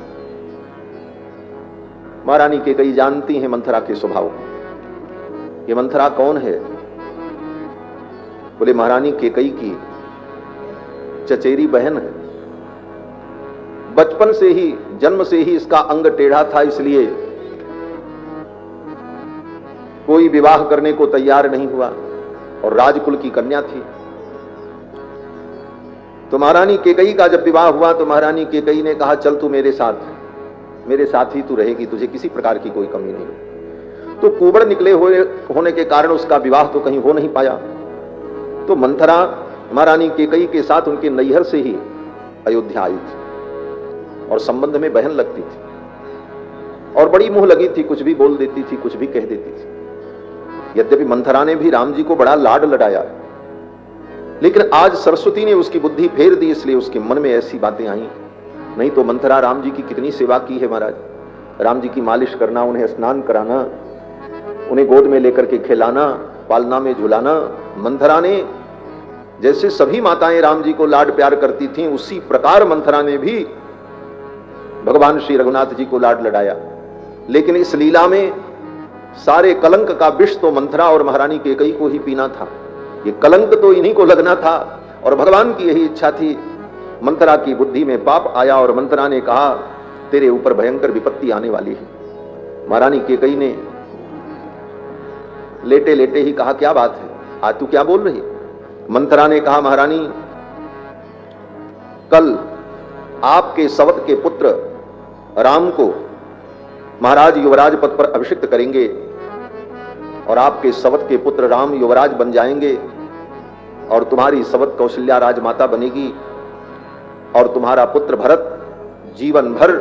महारानी कैकेयी जानती हैं मंथरा के स्वभाव को। ये मंथरा कौन है? बोले महारानी कैकेयी की चचेरी बहन है। बचपन से ही, जन्म से ही इसका अंग टेढ़ा था, इसलिए कोई विवाह करने को तैयार नहीं हुआ और राजकुल की कन्या थी। तो महारानी कैकेयी का जब विवाह हुआ तो महारानी कैकेयी ने कहा, चल तू मेरे साथ ही तू रहेगी, तुझे किसी प्रकार की कोई कमी नहीं। तो कुंवड़ निकले हुए होने के कारण उसका विवाह तो कहीं हो नहीं पाया। तो मंथरा महारानी कैकेयी के साथ उनके नैहर से ही अयोध्या आई थी और संबंध में बहन लगती थी और बड़ी मुंह लगी थी, कुछ भी बोल देती थी, कुछ भी कह देती थी। यद्यपि मंथरा ने भी राम जी को बड़ा लाड लडाया, लेकिन आज सरस्वती ने उसकी बुद्धि फेर दी, इसलिए उसके मन में ऐसी बातें आई। नहीं तो मंथरा राम जी की कितनी सेवा की है महाराज। राम जी की मालिश करना, उन्हें स्नान कराना, उन्हें गोद में लेकर के खिलाना, पालना में झुलाना। मंथरा ने जैसे सभी माताएं राम जी को लाड प्यार करती थीं, उसी प्रकार मंथरा ने भी भगवान श्री रघुनाथ जी को लाड लडाया। लेकिन इस लीला में सारे कलंक का विष तो मंथरा और महारानी कैकेयी को ही पीना था। ये कलंक तो इन्हीं को लगना था और भगवान की यही इच्छा थी। मंथरा की बुद्धि में पाप आया और मंथरा ने कहा, तेरे ऊपर भयंकर विपत्ति आने वाली है। महारानी कैकेयी ने लेटे लेटे ही कहा, क्या बात है, आज तू क्या बोल रही? मंथरा ने कहा, महारानी कल आपके सवत के पुत्र राम को महाराज युवराज पद पर अभिषिक्त करेंगे और आपके सवत के पुत्र राम युवराज बन जाएंगे और तुम्हारी सवत कौशल्या राजमाता बनेगी और तुम्हारा पुत्र भरत जीवन भर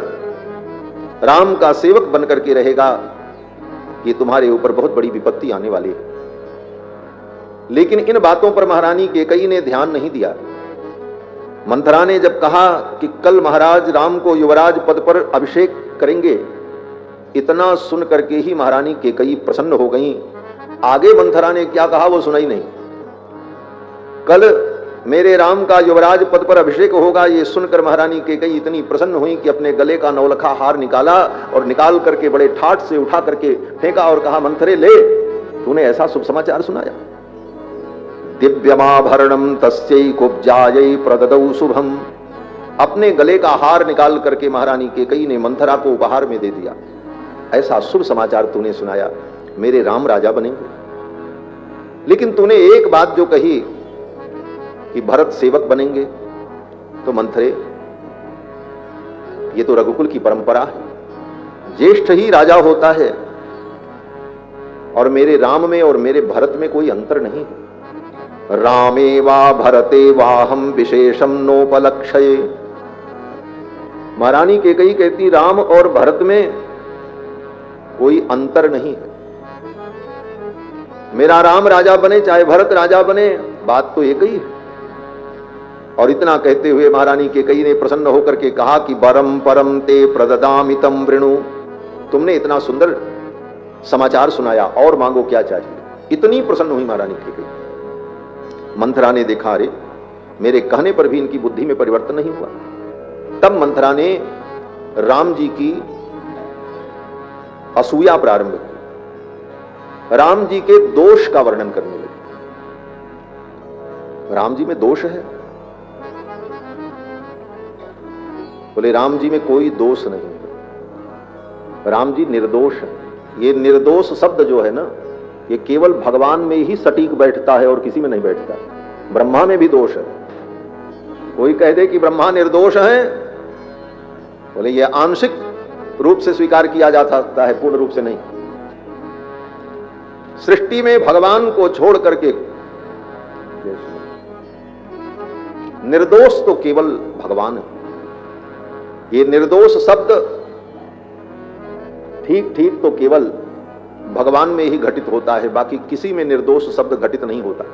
राम का सेवक बनकर के रहेगा। ये तुम्हारे ऊपर बहुत बड़ी विपत्ति आने वाली है। लेकिन इन बातों पर महारानी कैकेयी ने ध्यान नहीं दिया। मंथरा ने जब कहा कि कल महाराज राम को युवराज पद पर अभिषेक करेंगे, इतना सुन करके ही महारानी कैकेयी प्रसन्न हो गई। आगे मंथरा ने क्या कहा वो सुना ही नहीं। कल मेरे राम का युवराज पद पर अभिषेक होगा, ये सुनकर महारानी कैकेयी इतनी प्रसन्न हुई कि अपने गले का नौलखा हार निकाला और निकाल करके बड़े ठाठ से उठा करके फेंका और कहा, मंथरे ले, तूने ऐसा शुभ समाचार सुनाया। दिव्यमाभरणम तस्यै कुब्जायै प्रददौ शुभम। अपने गले का हार निकाल करके महारानी कैकेयी ने मंथरा को उपहार में दे दिया। ऐसा शुभ समाचार तूने सुनाया, मेरे राम राजा बनेंगे। लेकिन तूने एक बात जो कही कि भरत सेवक बनेंगे, तो मंथरे ये तो रघुकुल की परंपरा है, ज्येष्ठ ही राजा होता है और मेरे राम में और मेरे भरत में कोई अंतर नहीं है। रामे वा भरते वाहम विशेषम नोपलक्षये। महारानी कैकेयी कहती, राम और भरत में कोई अंतर नहीं है। मेरा राम राजा बने चाहे भरत राजा बने, बात तो एक ही है। और इतना कहते हुए महारानी कैकेयी ने प्रसन्न होकर के कहा कि परम परम ते प्रददामितम वृणु। तुमने इतना सुंदर समाचार सुनाया, और मांगो क्या चाहिए। इतनी प्रसन्न हुई महारानी कैकेयी। मंथरा ने देखा, अरे मेरे कहने पर भी इनकी बुद्धि में परिवर्तन नहीं हुआ। तब मंथरा ने राम जी की असूया प्रारंभ की, राम जी के दोष का वर्णन करने लगी। राम जी में दोष है? बोले राम जी में कोई दोष नहीं है, राम जी निर्दोष है। ये निर्दोष शब्द जो है ना, ये केवल भगवान में ही सटीक बैठता है और किसी में नहीं बैठता। ब्रह्मा में भी दोष है। कोई कह दे कि ब्रह्मा निर्दोष है, बोले ये आंशिक रूप से स्वीकार किया जा सकता है, पूर्ण रूप से नहीं। सृष्टि में भगवान को छोड़ करके निर्दोष तो केवल भगवान है। ये निर्दोष शब्द ठीक ठीक तो केवल भगवान में ही घटित होता है, बाकी किसी में निर्दोष शब्द घटित नहीं होता।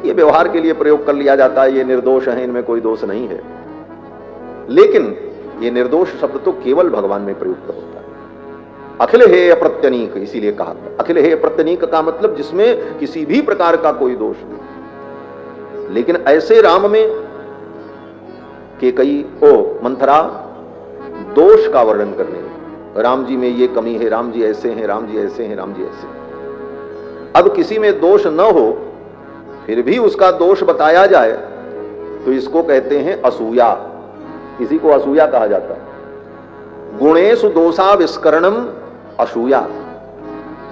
ये व्यवहार के लिए प्रयोग कर लिया जाता है, ये निर्दोष है, इनमें कोई दोष नहीं है, लेकिन ये निर्दोष शब्द तो केवल भगवान में प्रयुक्त होता है। अखिल हे अप्रत्यनीक, इसीलिए कहा अखिल हे अप्रत्यनीक का मतलब जिसमें किसी भी प्रकार का कोई दोष नहीं। लेकिन ऐसे राम में के कई मंथरा दोष का वर्णन करने लगे। राम जी में ये कमी है, राम जी ऐसे हैं, राम जी ऐसे हैं, राम जी ऐसे हैं। अब किसी में दोष न हो फिर भी उसका दोष बताया जाए तो इसको कहते हैं असूया। इसी को असूया कहा जाता है। गुणेषु दोषा विस्करणम असूया।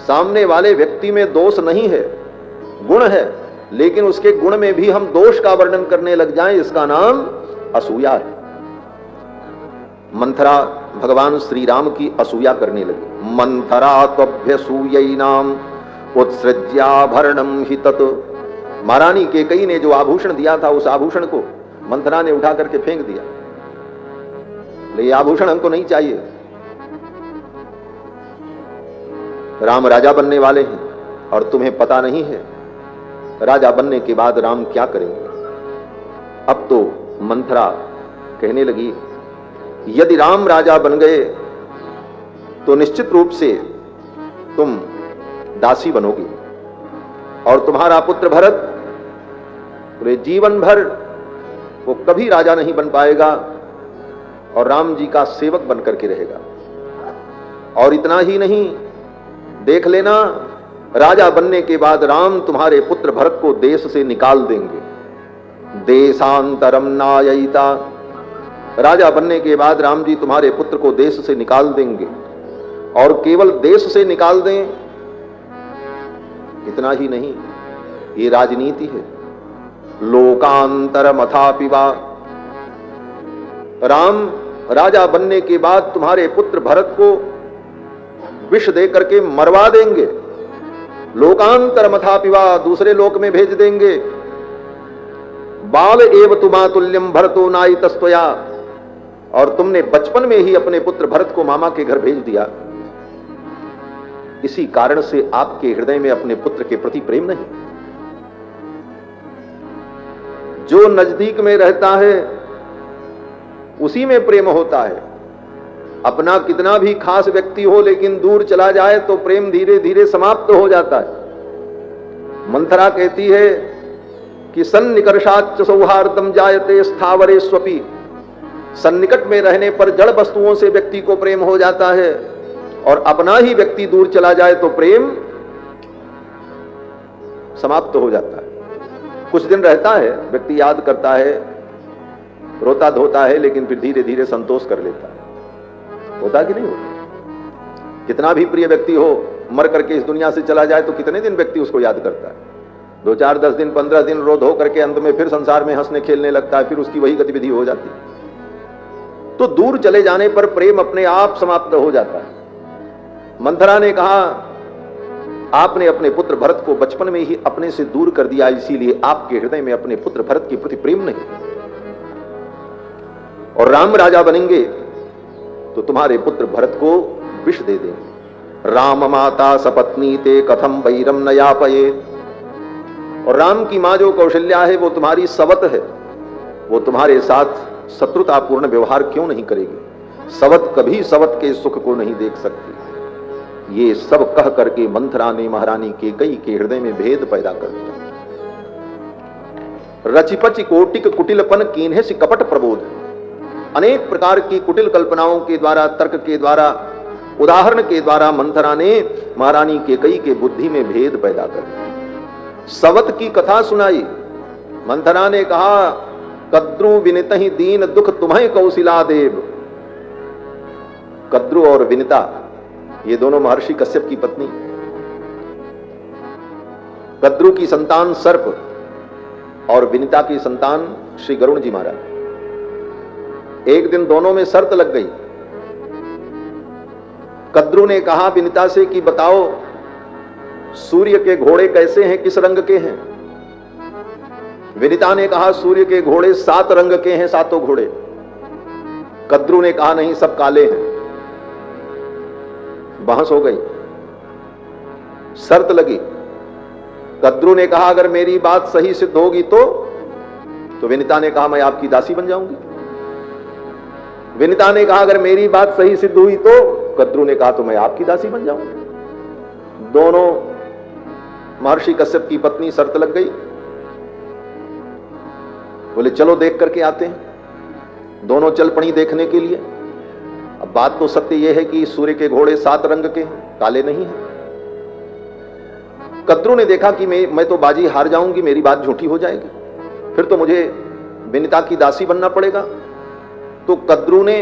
सामने वाले व्यक्ति में दोष नहीं है, गुण है, लेकिन उसके गुण में भी हम दोष का वर्णन करने लग जाएं, इसका नाम असूया है। मंथरा भगवान श्री राम की असूया करने लगे। मंथरा त्वभ्यसूयैनाम उत्सृज्याभरणम हि तत्। महारानी कैकेयी ने जो आभूषण दिया था उस आभूषण को मंथरा ने उठा करके फेंक दिया। ये आभूषण हमको नहीं चाहिए। राम राजा बनने वाले हैं और तुम्हें पता नहीं है राजा बनने के बाद राम क्या करेंगे। अब तो मंथरा कहने लगी यदि राम राजा बन गए तो निश्चित रूप से तुम दासी बनोगी और तुम्हारा पुत्र भरत पूरे जीवन भर वो कभी राजा नहीं बन पाएगा और राम जी का सेवक बनकर के रहेगा। और इतना ही नहीं, देख लेना राजा बनने के बाद राम तुम्हारे पुत्र भरत को देश से निकाल देंगे। देशांतरम नायिता। राजा बनने के बाद राम जी तुम्हारे पुत्र को देश से निकाल देंगे और केवल देश से निकाल दें इतना ही नहीं, ये राजनीति है। लोकांतर मथापिवा। राम राजा बनने के बाद तुम्हारे पुत्र भरत को विष दे करके मरवा देंगे। लोकांतर मथापिवा, दूसरे लोक में भेज देंगे। बाल एव तुमातुल्यम भरतो नायितस्त्वया। और तुमने बचपन में ही अपने पुत्र भरत को मामा के घर भेज दिया। इसी कारण से आपके हृदय में अपने पुत्र के प्रति प्रेम नहीं। जो नजदीक में रहता है उसी में प्रेम होता है। अपना कितना भी खास व्यक्ति हो लेकिन दूर चला जाए तो प्रेम धीरे धीरे समाप्त हो जाता है। मंथरा कहती है कि सन्निकर्षाच्च सौहार्दम जायते स्थावरे स्वपि। सन्निकट में रहने पर जड़ वस्तुओं से व्यक्ति को प्रेम हो जाता है और अपना ही व्यक्ति दूर चला जाए तो प्रेम समाप्त हो जाता है। कुछ दिन रहता है, व्यक्ति याद करता है, रोता धोता है, लेकिन फिर धीरे धीरे संतोष कर लेता है। होता कि नहीं होता? कितना भी प्रिय व्यक्ति हो, मर करके इस दुनिया से चला जाए तो कितने दिन व्यक्ति उसको याद करता है। 2, 4, 10 दिन, 15 दिन रो धो करके अंत में फिर संसार में हंसने खेलने लगता है, फिर उसकी वही गतिविधि हो जाती है। तो दूर चले जाने पर प्रेम अपने आप समाप्त हो जाता है। मंथरा ने कहा आपने अपने पुत्र भरत को बचपन में ही अपने से दूर कर दिया, इसीलिए आपके हृदय में अपने पुत्र भरत के प्रति प्रेम नहीं। और राम राजा बनेंगे तो तुम्हारे पुत्र भरत को विष दे देंगे। राम माता सपत्नी ते कथम वैरम न यापये। और राम की मां जो कौशल्या है वो तुम्हारी सवत है, वो तुम्हारे साथ शत्रुतापूर्ण व्यवहार क्यों नहीं करेगी। सवत कभी सवत के सुख को नहीं देख सकती। ये सब कह करके मंथरा ने महारानी कैकेयी के हृदय में भेद पैदा कर दिया। रचिपचि कोटिक कुटिलपन कीन्हे से कपट प्रबोध। अनेक प्रकार की कुटिल कल्पनाओं के द्वारा, तर्क के द्वारा, उदाहरण के द्वारा मंथरा ने महारानी कैकेयी के बुद्धि में भेद पैदा कर दिया। सवत की कथा सुनाई। मंथरा ने कहा कद्रु विनित ही दीन दुख तुम्हें कौशिला देव। कद्रु और विनिता ये दोनों महर्षि कश्यप की पत्नी। कद्रु की संतान सर्प और विनिता की संतान श्री गरुण जी महाराज। एक दिन दोनों में शर्त लग गई। कद्रु ने कहा विनिता से कि बताओ सूर्य के घोड़े कैसे हैं, किस रंग के हैं? विनिता ने कहा सूर्य के घोड़े 7 रंग के हैं, 7 घोड़े। कद्रु ने कहा नहीं, सब काले हैं। बहस हो गई, शर्त लगी। कद्रु ने कहा अगर मेरी बात सही सिद्ध होगी तो विनिता ने कहा मैं आपकी दासी बन जाऊंगी। विनिता ने कहा अगर मेरी बात सही सिद्ध हुई तो कद्रु ने कहा तो मैं आपकी दासी बन जाऊंगी। दोनों महर्षि कश्यप की पत्नी शर्त लग गई। बोले चलो देख करके आते हैं। दोनों चल पड़ी देखने के लिए। अब बात तो सत्य यह है कि सूर्य के घोड़े 7 रंग के हैं, काले नहीं हैं। कद्रु ने देखा कि मैं तो बाजी हार जाऊंगी, मेरी बात झूठी हो जाएगी, फिर तो मुझे विनिता की दासी बनना पड़ेगा। तो कद्रु ने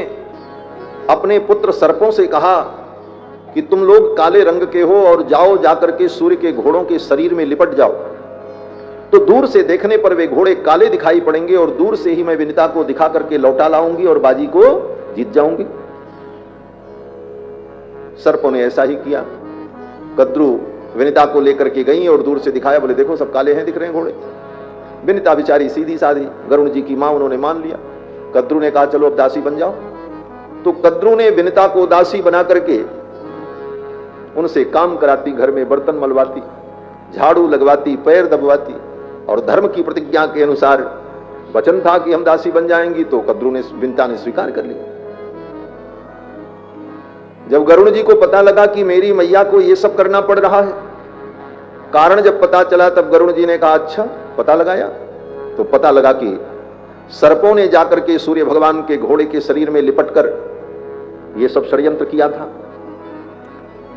अपने पुत्र सर्पों से कहा कि तुम लोग काले रंग के हो और जाओ जाकर के सूर्य के घोड़ों के शरीर में लिपट जाओ, तो दूर से देखने पर वे घोड़े काले दिखाई पड़ेंगे और दूर से ही मैं विनिता को दिखा करके लौटा लाऊंगी और बाजी को जीत जाऊंगी। सर्पों ने ऐसा ही किया। कद्रु विनिता को लेकर के गई और दूर से दिखाया, बोले देखो सब काले हैं, दिख रहे हैं घोड़े। विनिता बेचारी सीधी साधी, गरुण जी की मां, उन्होंने मान लिया। कद्रु ने कहा चलो अब दासी बन जाओ। तो कद्रु ने विनिता को दासी बना करके उनसे काम कराती, घर में बर्तन मलवाती, झाड़ू लगवाती, पैर दबवाती, और धर्म की प्रतिज्ञा के अनुसार वचन था कि हम दासी बन जाएंगी, तो विनिता ने स्वीकार कर लिया। जब गरुण जी को पता लगा कि मेरी मैया को यह सब करना पड़ रहा है, कारण जब पता चला, तब गरुण जी ने कहा अच्छा पता लगाया। तो पता लगा कि सर्पों ने जाकर के सूर्य भगवान के घोड़े के शरीर में लिपटकर यह सब षड्यंत्र किया था।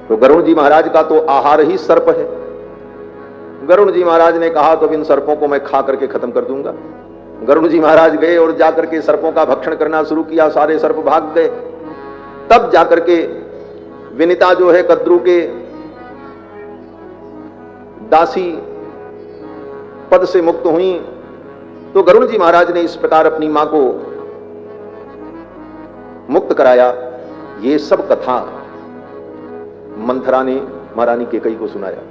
तो गरुण जी महाराज का तो आहार ही सर्प है। गरुण जी महाराज ने कहा तो इन सर्पों को मैं खा करके खत्म कर दूंगा। गरुण जी महाराज गए और जाकर के सर्पों का भक्षण करना शुरू किया। सारे सर्प भाग गए। तब जाकर के विनिता जो है कद्रु के दासी पद से मुक्त हुई। तो गरुण जी महाराज ने इस प्रकार अपनी मां को मुक्त कराया। ये सब कथा मंथरा ने महारानी कैकेयी को सुनाया।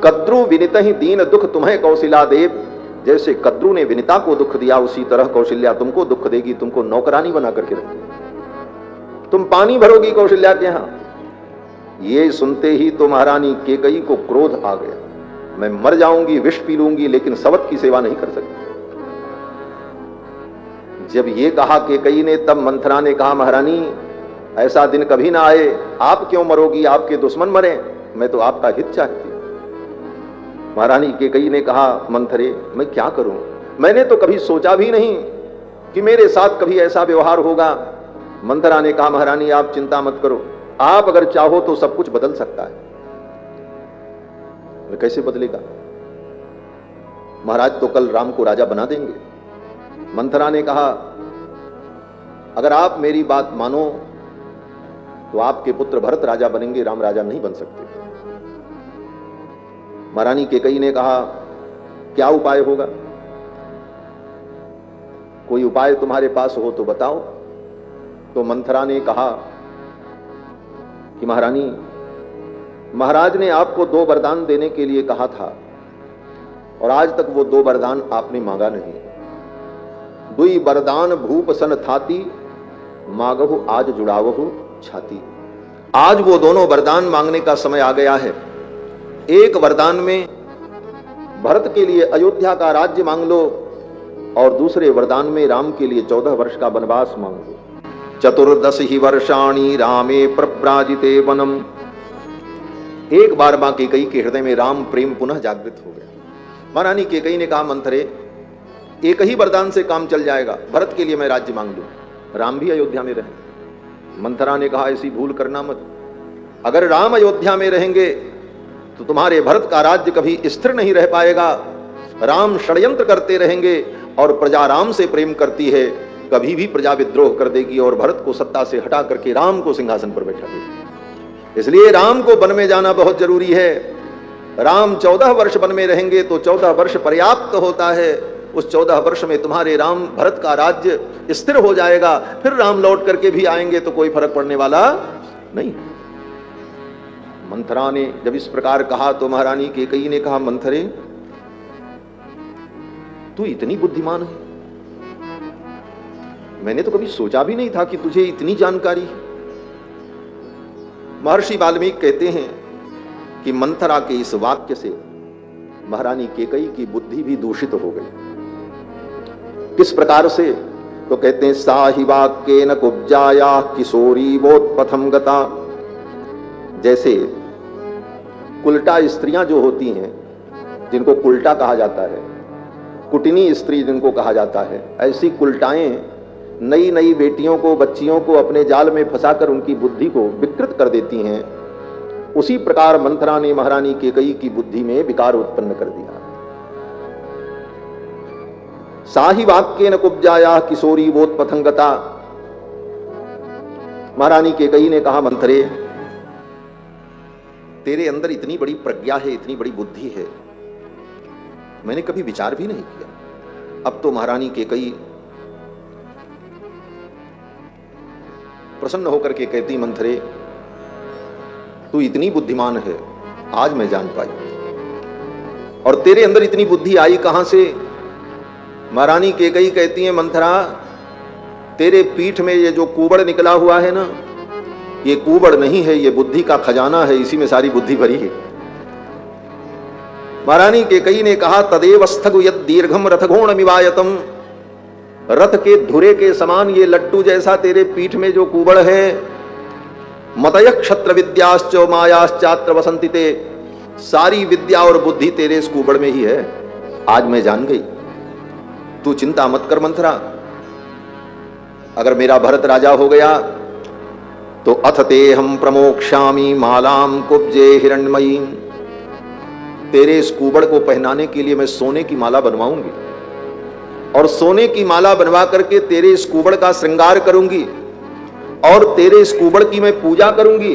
कद्रु विनित ही दीन दुख तुम्हें कौशिला देव। जैसे कद्रु ने विनिता को दुख दिया, उसी तरह कौशल्या तुमको दुख देगी, तुमको नौकरानी बना करके रखेगी, तुम पानी भरोगी कौशल्या के यहां। ये सुनते ही तो महारानी कैकेयी को क्रोध आ गया। मैं मर जाऊंगी, विष पी लूंगी, लेकिन सवत की सेवा नहीं कर सकती। जब ये कहा कैकेयी ने, तब मंथरा ने कहा महारानी ऐसा दिन कभी ना आए, आप क्यों मरोगी, आपके दुश्मन मरे, मैं तो आपका हित चाहती हूं। महारानी कैकेयी ने कहा मंथरे मैं क्या करूं, मैंने तो कभी सोचा भी नहीं कि मेरे साथ कभी ऐसा व्यवहार होगा। मंथरा ने कहा महारानी आप चिंता मत करो, आप अगर चाहो तो सब कुछ बदल सकता है। कैसे बदलेगा? महाराज तो कल राम को राजा बना देंगे। मंथरा ने कहा अगर आप मेरी बात मानो तो आपके पुत्र भरत राजा बनेंगे, राम राजा नहीं बन सकते। महारानी कैकेयी ने कहा क्या उपाय होगा? कोई उपाय तुम्हारे पास हो तो बताओ। तो मंथरा ने कहा कि महारानी महाराज ने आपको 2 वरदान देने के लिए कहा था और आज तक वो 2 वरदान आपने मांगा नहीं। 2 वरदान भूप सन थाती, मांगहु आज जुड़ावहु छाती। आज वो दोनों वरदान मांगने का समय आ गया है। एक वरदान में भरत के लिए अयोध्या का राज्य मांग लो और दूसरे वरदान में राम के लिए 14 वर्ष का वनवास मांग लो। 14 ही वर्षाणि रामे प्रव्राजिते वनम। एक बार मां कैकेयी के हृदय में राम प्रेम पुनः जागृत हो गया। महारानी कैकेयी ने कहा मंथरे एक ही वरदान से काम चल जाएगा, भरत के लिए मैं राज्य मांग लूं, राम भी अयोध्या में रहे। मंथरा ने कहा ऐसी भूल करना मत। अगर राम अयोध्या में रहेंगे तो तुम्हारे भरत का राज्य कभी स्थिर नहीं रह पाएगा। राम षड्यंत्र करते रहेंगे और प्रजा राम से प्रेम करती है, कभी भी प्रजा विद्रोह कर देगी और भरत को सत्ता से हटा करके राम को सिंहासन पर बैठा देगी। इसलिए राम को वन में जाना बहुत जरूरी है। राम 14 वर्ष वन में रहेंगे तो 14 वर्ष पर्याप्त होता है। उस 14 वर्ष में तुम्हारे राम भरत का राज्य स्थिर हो जाएगा, फिर राम लौट करके भी आएंगे तो कोई फर्क पड़ने वाला नहीं। मंथरा ने जब इस प्रकार कहा तो महारानी कैकेयी ने कहा, मंथरे तू इतनी बुद्धिमान है, मैंने तो कभी सोचा भी नहीं था कि तुझे इतनी जानकारी है। महर्षि वाल्मीकि कहते हैं कि मंथरा के इस वाक्य से महारानी कैकेयी की बुद्धि भी दूषित हो गई। किस प्रकार से? तो कहते हैं, साहि वाक्येन कुब्जाया किशोरी वोत्पथम गता। जैसे कुलटा स्त्रियां जो होती हैं, जिनको कुलटा कहा जाता है, कुटिनी स्त्री जिनको कहा जाता है, ऐसी कुलटाएं नई नई बेटियों को, बच्चियों को अपने जाल में फंसाकर उनकी बुद्धि को विकृत कर देती हैं। उसी प्रकार मंथरा ने महारानी कैकेयी की बुद्धि में विकार उत्पन्न कर दिया। साहि वाक्येन कुब्जाया किशोरी वोत्पथंगता। महारानी कैकेयी ने कहा, मंथरे तेरे अंदर इतनी बड़ी प्रज्ञा है, इतनी बड़ी बुद्धि है, मैंने कभी विचार भी नहीं किया। अब तो महारानी कैकेयी प्रसन्न होकर के कहती, मंथरे तू इतनी बुद्धिमान है, आज मैं जान पाई। और तेरे अंदर इतनी बुद्धि आई कहां से? महारानी कैकेयी कहती है, मंथरा तेरे पीठ में ये जो कुबड़ निकला हुआ है ना, ये कुबड़ नहीं है, ये बुद्धि का खजाना है, इसी में सारी बुद्धि भरी है। महारानी कैकेयी ने कहा, तदेव स्थगु यद दीर्घम रथघोण मिवायतम। रथ के धुरे के समान ये लट्टू जैसा तेरे पीठ में जो कुबड़ है, मतय क्षत्र विद्याश्च मायाश्चात्र वसंतिते। सारी विद्या और बुद्धि तेरे इस कुबड़ में ही है, आज मैं जान गई। तू चिंता मत कर मंथरा, अगर मेरा भरत राजा हो गया तो अथ ते हम प्रमोक्षामि मालाम कुब्जे हिरण्मयी। तेरे इस कुबड़ को पहनाने के लिए मैं सोने की माला बनवाऊंगी, और सोने की माला बनवा करके तेरे इस कुबड़ का श्रृंगार करूंगी, और तेरे इस कुबड़ की मैं पूजा करूंगी।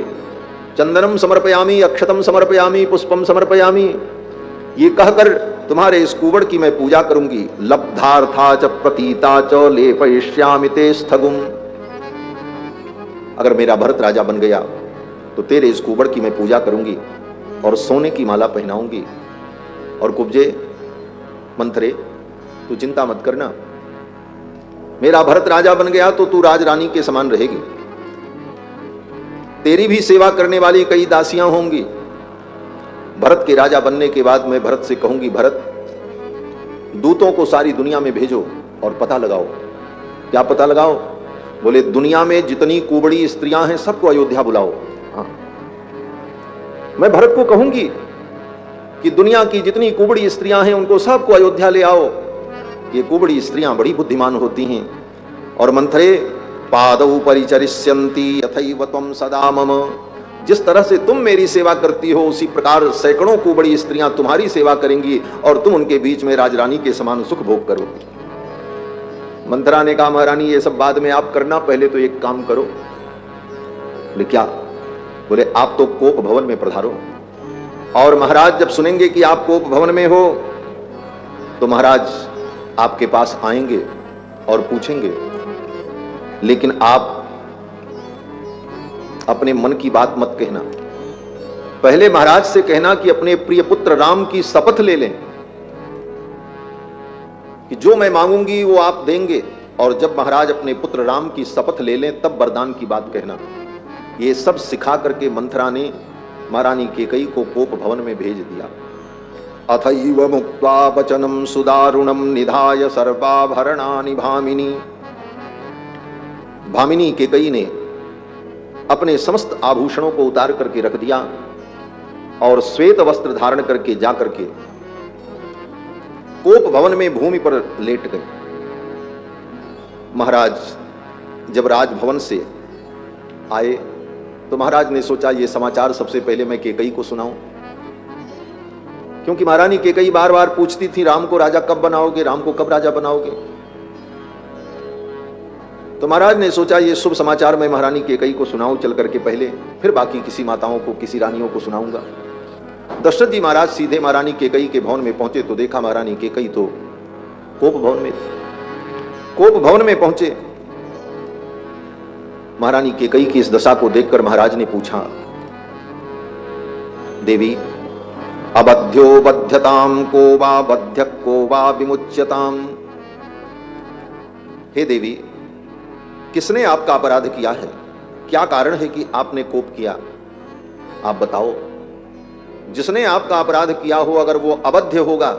चंदनम समर्पयामी, अक्षतम समर्पयामी, पुष्पम समर्पयामी, ये कहकर तुम्हारे इस कुबड़ की मैं पूजा करूंगी। लब्धार्था च प्रतीता च लेपयिष्यामि ते स्थगुम। अगर मेरा भरत राजा बन गया तो तेरे इस कुबड़ की मैं पूजा करूंगी और सोने की माला पहनाऊंगी। और कुब्जे, मंथरे तू चिंता मत करना, मेरा भरत राजा बन गया तो तू राजरानी के समान रहेगी। तेरी भी सेवा करने वाली कई दासियां होंगी। भरत के राजा बनने के बाद मैं भरत से कहूंगी, भरत दूतों को सारी दुनिया में भेजो और पता लगाओ। क्या पता लगाओ? बोले दुनिया में जितनी कुबड़ी स्त्रियां हैं सबको अयोध्या बुलाओ। हाँ, मैं भरत को कहूंगी कि दुनिया की जितनी कुबड़ी स्त्रियां हैं उनको सबको अयोध्या ले आओ। ये कुबड़ी स्त्रियां बड़ी बुद्धिमान होती हैं। और मंथरे पादौ परिचरिष्यन्ति यथैव त्वं सदा मम। जिस तरह से तुम मेरी सेवा करती हो उसी प्रकार सैकड़ों कुबड़ी स्त्रियां तुम्हारी सेवा करेंगी और तुम उनके बीच में राजरानी के समान सुख भोग करोगी। मंथरा ने कहा, महारानी ये सब बाद में आप करना, पहले तो एक काम करो। बोले क्या? बोले आप तो कोप भवन में पधारो, और महाराज जब सुनेंगे कि आप कोप भवन में हो तो महाराज आपके पास आएंगे और पूछेंगे, लेकिन आप अपने मन की बात मत कहना। पहले महाराज से कहना कि अपने प्रिय पुत्र राम की शपथ ले लें कि जो मैं मांगूंगी वो आप देंगे, और जब महाराज अपने पुत्र राम की शपथ ले लें तब वरदान की बात कहना। ये सब सिखा करके मंथरा ने महारानी कैकेयी को कोप भवन में भेज दिया। अथैव मुक्त्वा वचनम सुदारुणम निधाय सर्वाभरणानि भामिनी। भामिनी कैकेयी ने अपने समस्त आभूषणों को उतार करके रख दिया और श्वेत वस्त्र धारण करके जाकर के कोप भवन में भूमि पर लेट गए। महाराज जब राजभवन से आए तो महाराज ने सोचा ये समाचार सबसे पहले मैं कैकेयी को सुनाऊं, क्योंकि महारानी कैकेयी बार बार पूछती थी राम को राजा कब बनाओगे, राम को कब राजा बनाओगे। तो महाराज ने सोचा ये शुभ समाचार मैं महारानी कैकेयी को सुनाऊं चल करके पहले, फिर बाकी किसी माताओं को, किसी रानियों को सुनाऊंगा। दशरथ जी महाराज सीधे महारानी केकई के भवन में पहुंचे तो देखा महारानी केकई तो कोप भवन में थी। कोप भवन में पहुंचे, महारानी केकई की इस दशा को देखकर महाराज ने पूछा, देवी अबध्यो बध्यताम को वा बध्य को वा विमुच्यताम। हे देवी, किसने आपका अपराध किया है? क्या कारण है कि आपने कोप किया? आप बताओ। जिसने आपका अपराध किया हो अगर वो अबध्य होगा,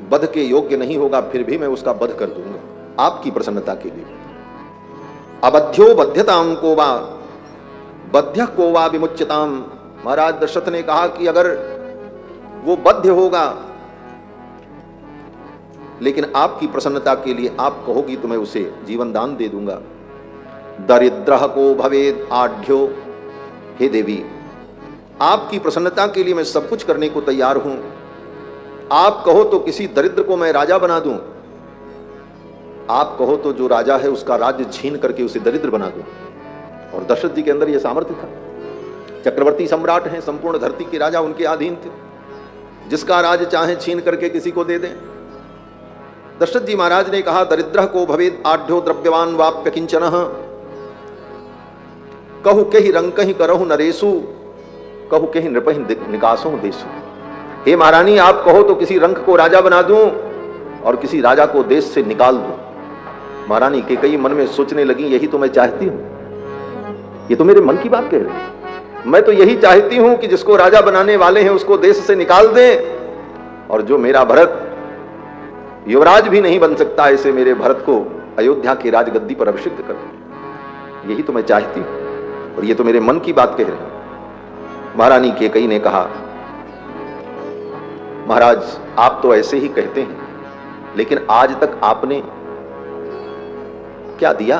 वध के योग्य नहीं होगा, फिर भी मैं उसका वध कर दूंगा आपकी प्रसन्नता के लिए। अबध्यो बध्यताम को वा बध्य को वा विमुच्यताम। महाराज दशरथ ने कहा कि अगर वो बध्य होगा लेकिन आपकी प्रसन्नता के लिए आप कहोगी तो मैं उसे जीवन दान दे दूंगा। दरिद्रः को भवेद आढ्यो। हे देवी, आपकी प्रसन्नता के लिए मैं सब कुछ करने को तैयार हूं। आप कहो तो किसी दरिद्र को मैं राजा बना दूं, आप कहो तो जो राजा है उसका राज्य छीन करके उसे दरिद्र बना दूं। और दशरथ जी के अंदर यह सामर्थ्य था। चक्रवर्ती सम्राट हैं, संपूर्ण धरती के राजा उनके अधीन थे, जिसका राज चाहे छीन करके किसी को दे दें। दशरथ जी महाराज ने कहा, दरिद्रः को भवेद आढ्यो द्रव्यवान वाप्य किंचनः। कहु कहि रंकहि करहु नरेशु, कहु कहि नृपहि निकासो देशु। हे महारानी, आप कहो तो किसी रंक को राजा बना दूं और किसी राजा को देश से निकाल दूं। महारानी केकई मन में सोचने लगी, यही तो मैं चाहती हूं, ये तो मेरे मन की बात कह रही है। मैं तो यही चाहती हूं कि जिसको राजा बनाने वाले हैं उसको देश से निकाल दें, और जो मेरा भरत युवराज भी नहीं बन सकता ऐसे मेरे भरत को अयोध्या की राजगद्दी पर अभिषिक्त कर। यही तो मैं चाहती हूं और ये तो मेरे मन की बात कह रहे हैं। महारानी केकई ने कहा, महाराज आप तो ऐसे ही कहते हैं, लेकिन आज तक आपने क्या दिया?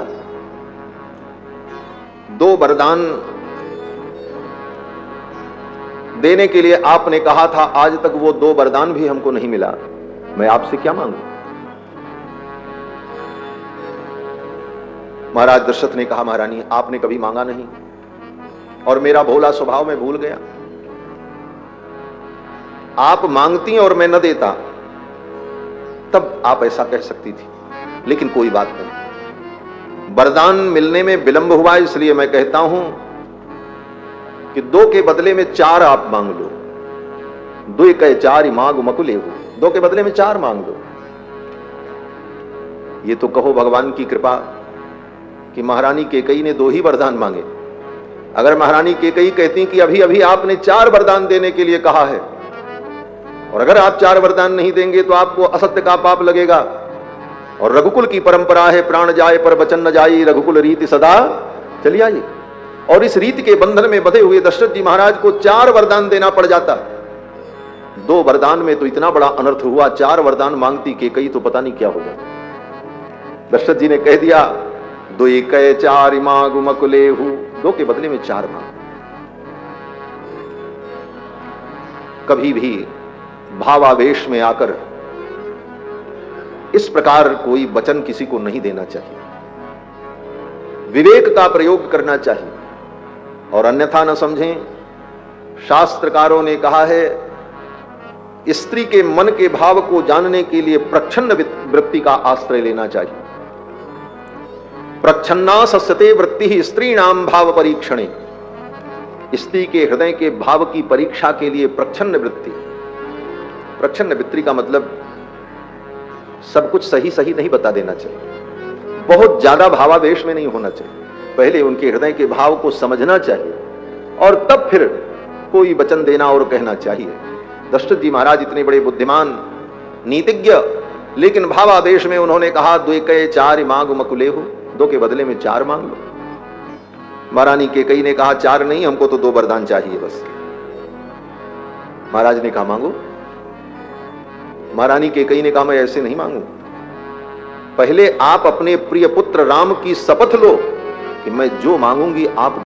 2 वरदान देने के लिए आपने कहा था, आज तक वो 2 वरदान भी हमको नहीं मिला। मैं आपसे क्या मांगू? महाराज दशरथ ने कहा, महारानी आपने कभी मांगा नहीं और मेरा भोला स्वभाव मैं भूल गया। आप मांगती और मैं न देता तब आप ऐसा कह सकती थी, लेकिन कोई बात नहीं। वरदान मिलने में विलंब हुआ, इसलिए मैं कहता हूं कि 2 के बदले में 4 आप मांग लो। 2 कहे 4 मांग मकुले हो, 2 के बदले में 4 मांग लो। ये तो कहो भगवान की कृपा कि महारानी केकई ने 2 ही वरदान मांगे। अगर महारानी केकई कहती कि अभी अभी आपने 4 वरदान देने के लिए कहा है, और अगर आप 4 वरदान नहीं देंगे तो आपको असत्य का पाप लगेगा, और रघुकुल की परंपरा है प्राण जाए पर वचन न जाई, रघुकुल रीति सदा चली आई। और इस रीति के बंधन में बंधे हुए दशरथ जी महाराज को 4 वरदान देना पड़ जाता। 2 वरदान में तो इतना बड़ा अनर्थ हुआ, 4 वरदान मांगती केकई तो पता नहीं क्या होगा। दशरथ जी ने कह दिया, 2 कहे 4 मांगु मकुलेहु, 2 के बदले में 4 मांग। कभी भी भावावेश में आकर इस प्रकार कोई वचन किसी को नहीं देना चाहिए। विवेक का प्रयोग करना चाहिए और अन्यथा न समझें। शास्त्रकारों ने कहा है, स्त्री के मन के भाव को जानने के लिए प्रच्छन्न वृत्ति का आश्रय लेना चाहिए। प्रच्छन्ना सस्यते वृत्ति ही स्त्रीणाम भाव परीक्षणे। स्त्री के हृदय के भाव की परीक्षा के लिए प्रच्छन्न वृत्ति। प्रच्छन्न वृत्ति का मतलब सब कुछ सही सही नहीं बता देना चाहिए, बहुत ज्यादा भावावेश में नहीं होना चाहिए। पहले उनके हृदय के भाव को समझना चाहिए और तब फिर कोई वचन देना और कहना चाहिए। दशरथ जी महाराज इतने बड़े बुद्धिमान नीतिज्ञ, लेकिन भावावेश में उन्होंने कहा, 2 कहे 4 मांग मकुलेहु, 2 के बदले में 4 मांग लो। महारानी केकई ने कहा, 4 नहीं, हमको तो 2 वरदान चाहिए बस। महाराज ने कहा, मांगो। महारानी केकई ने कहा, मैं ऐसे नहीं मांगू, पहले आप अपने प्रिय पुत्र राम की शपथ लो कि मैं जो मांगूंगी आप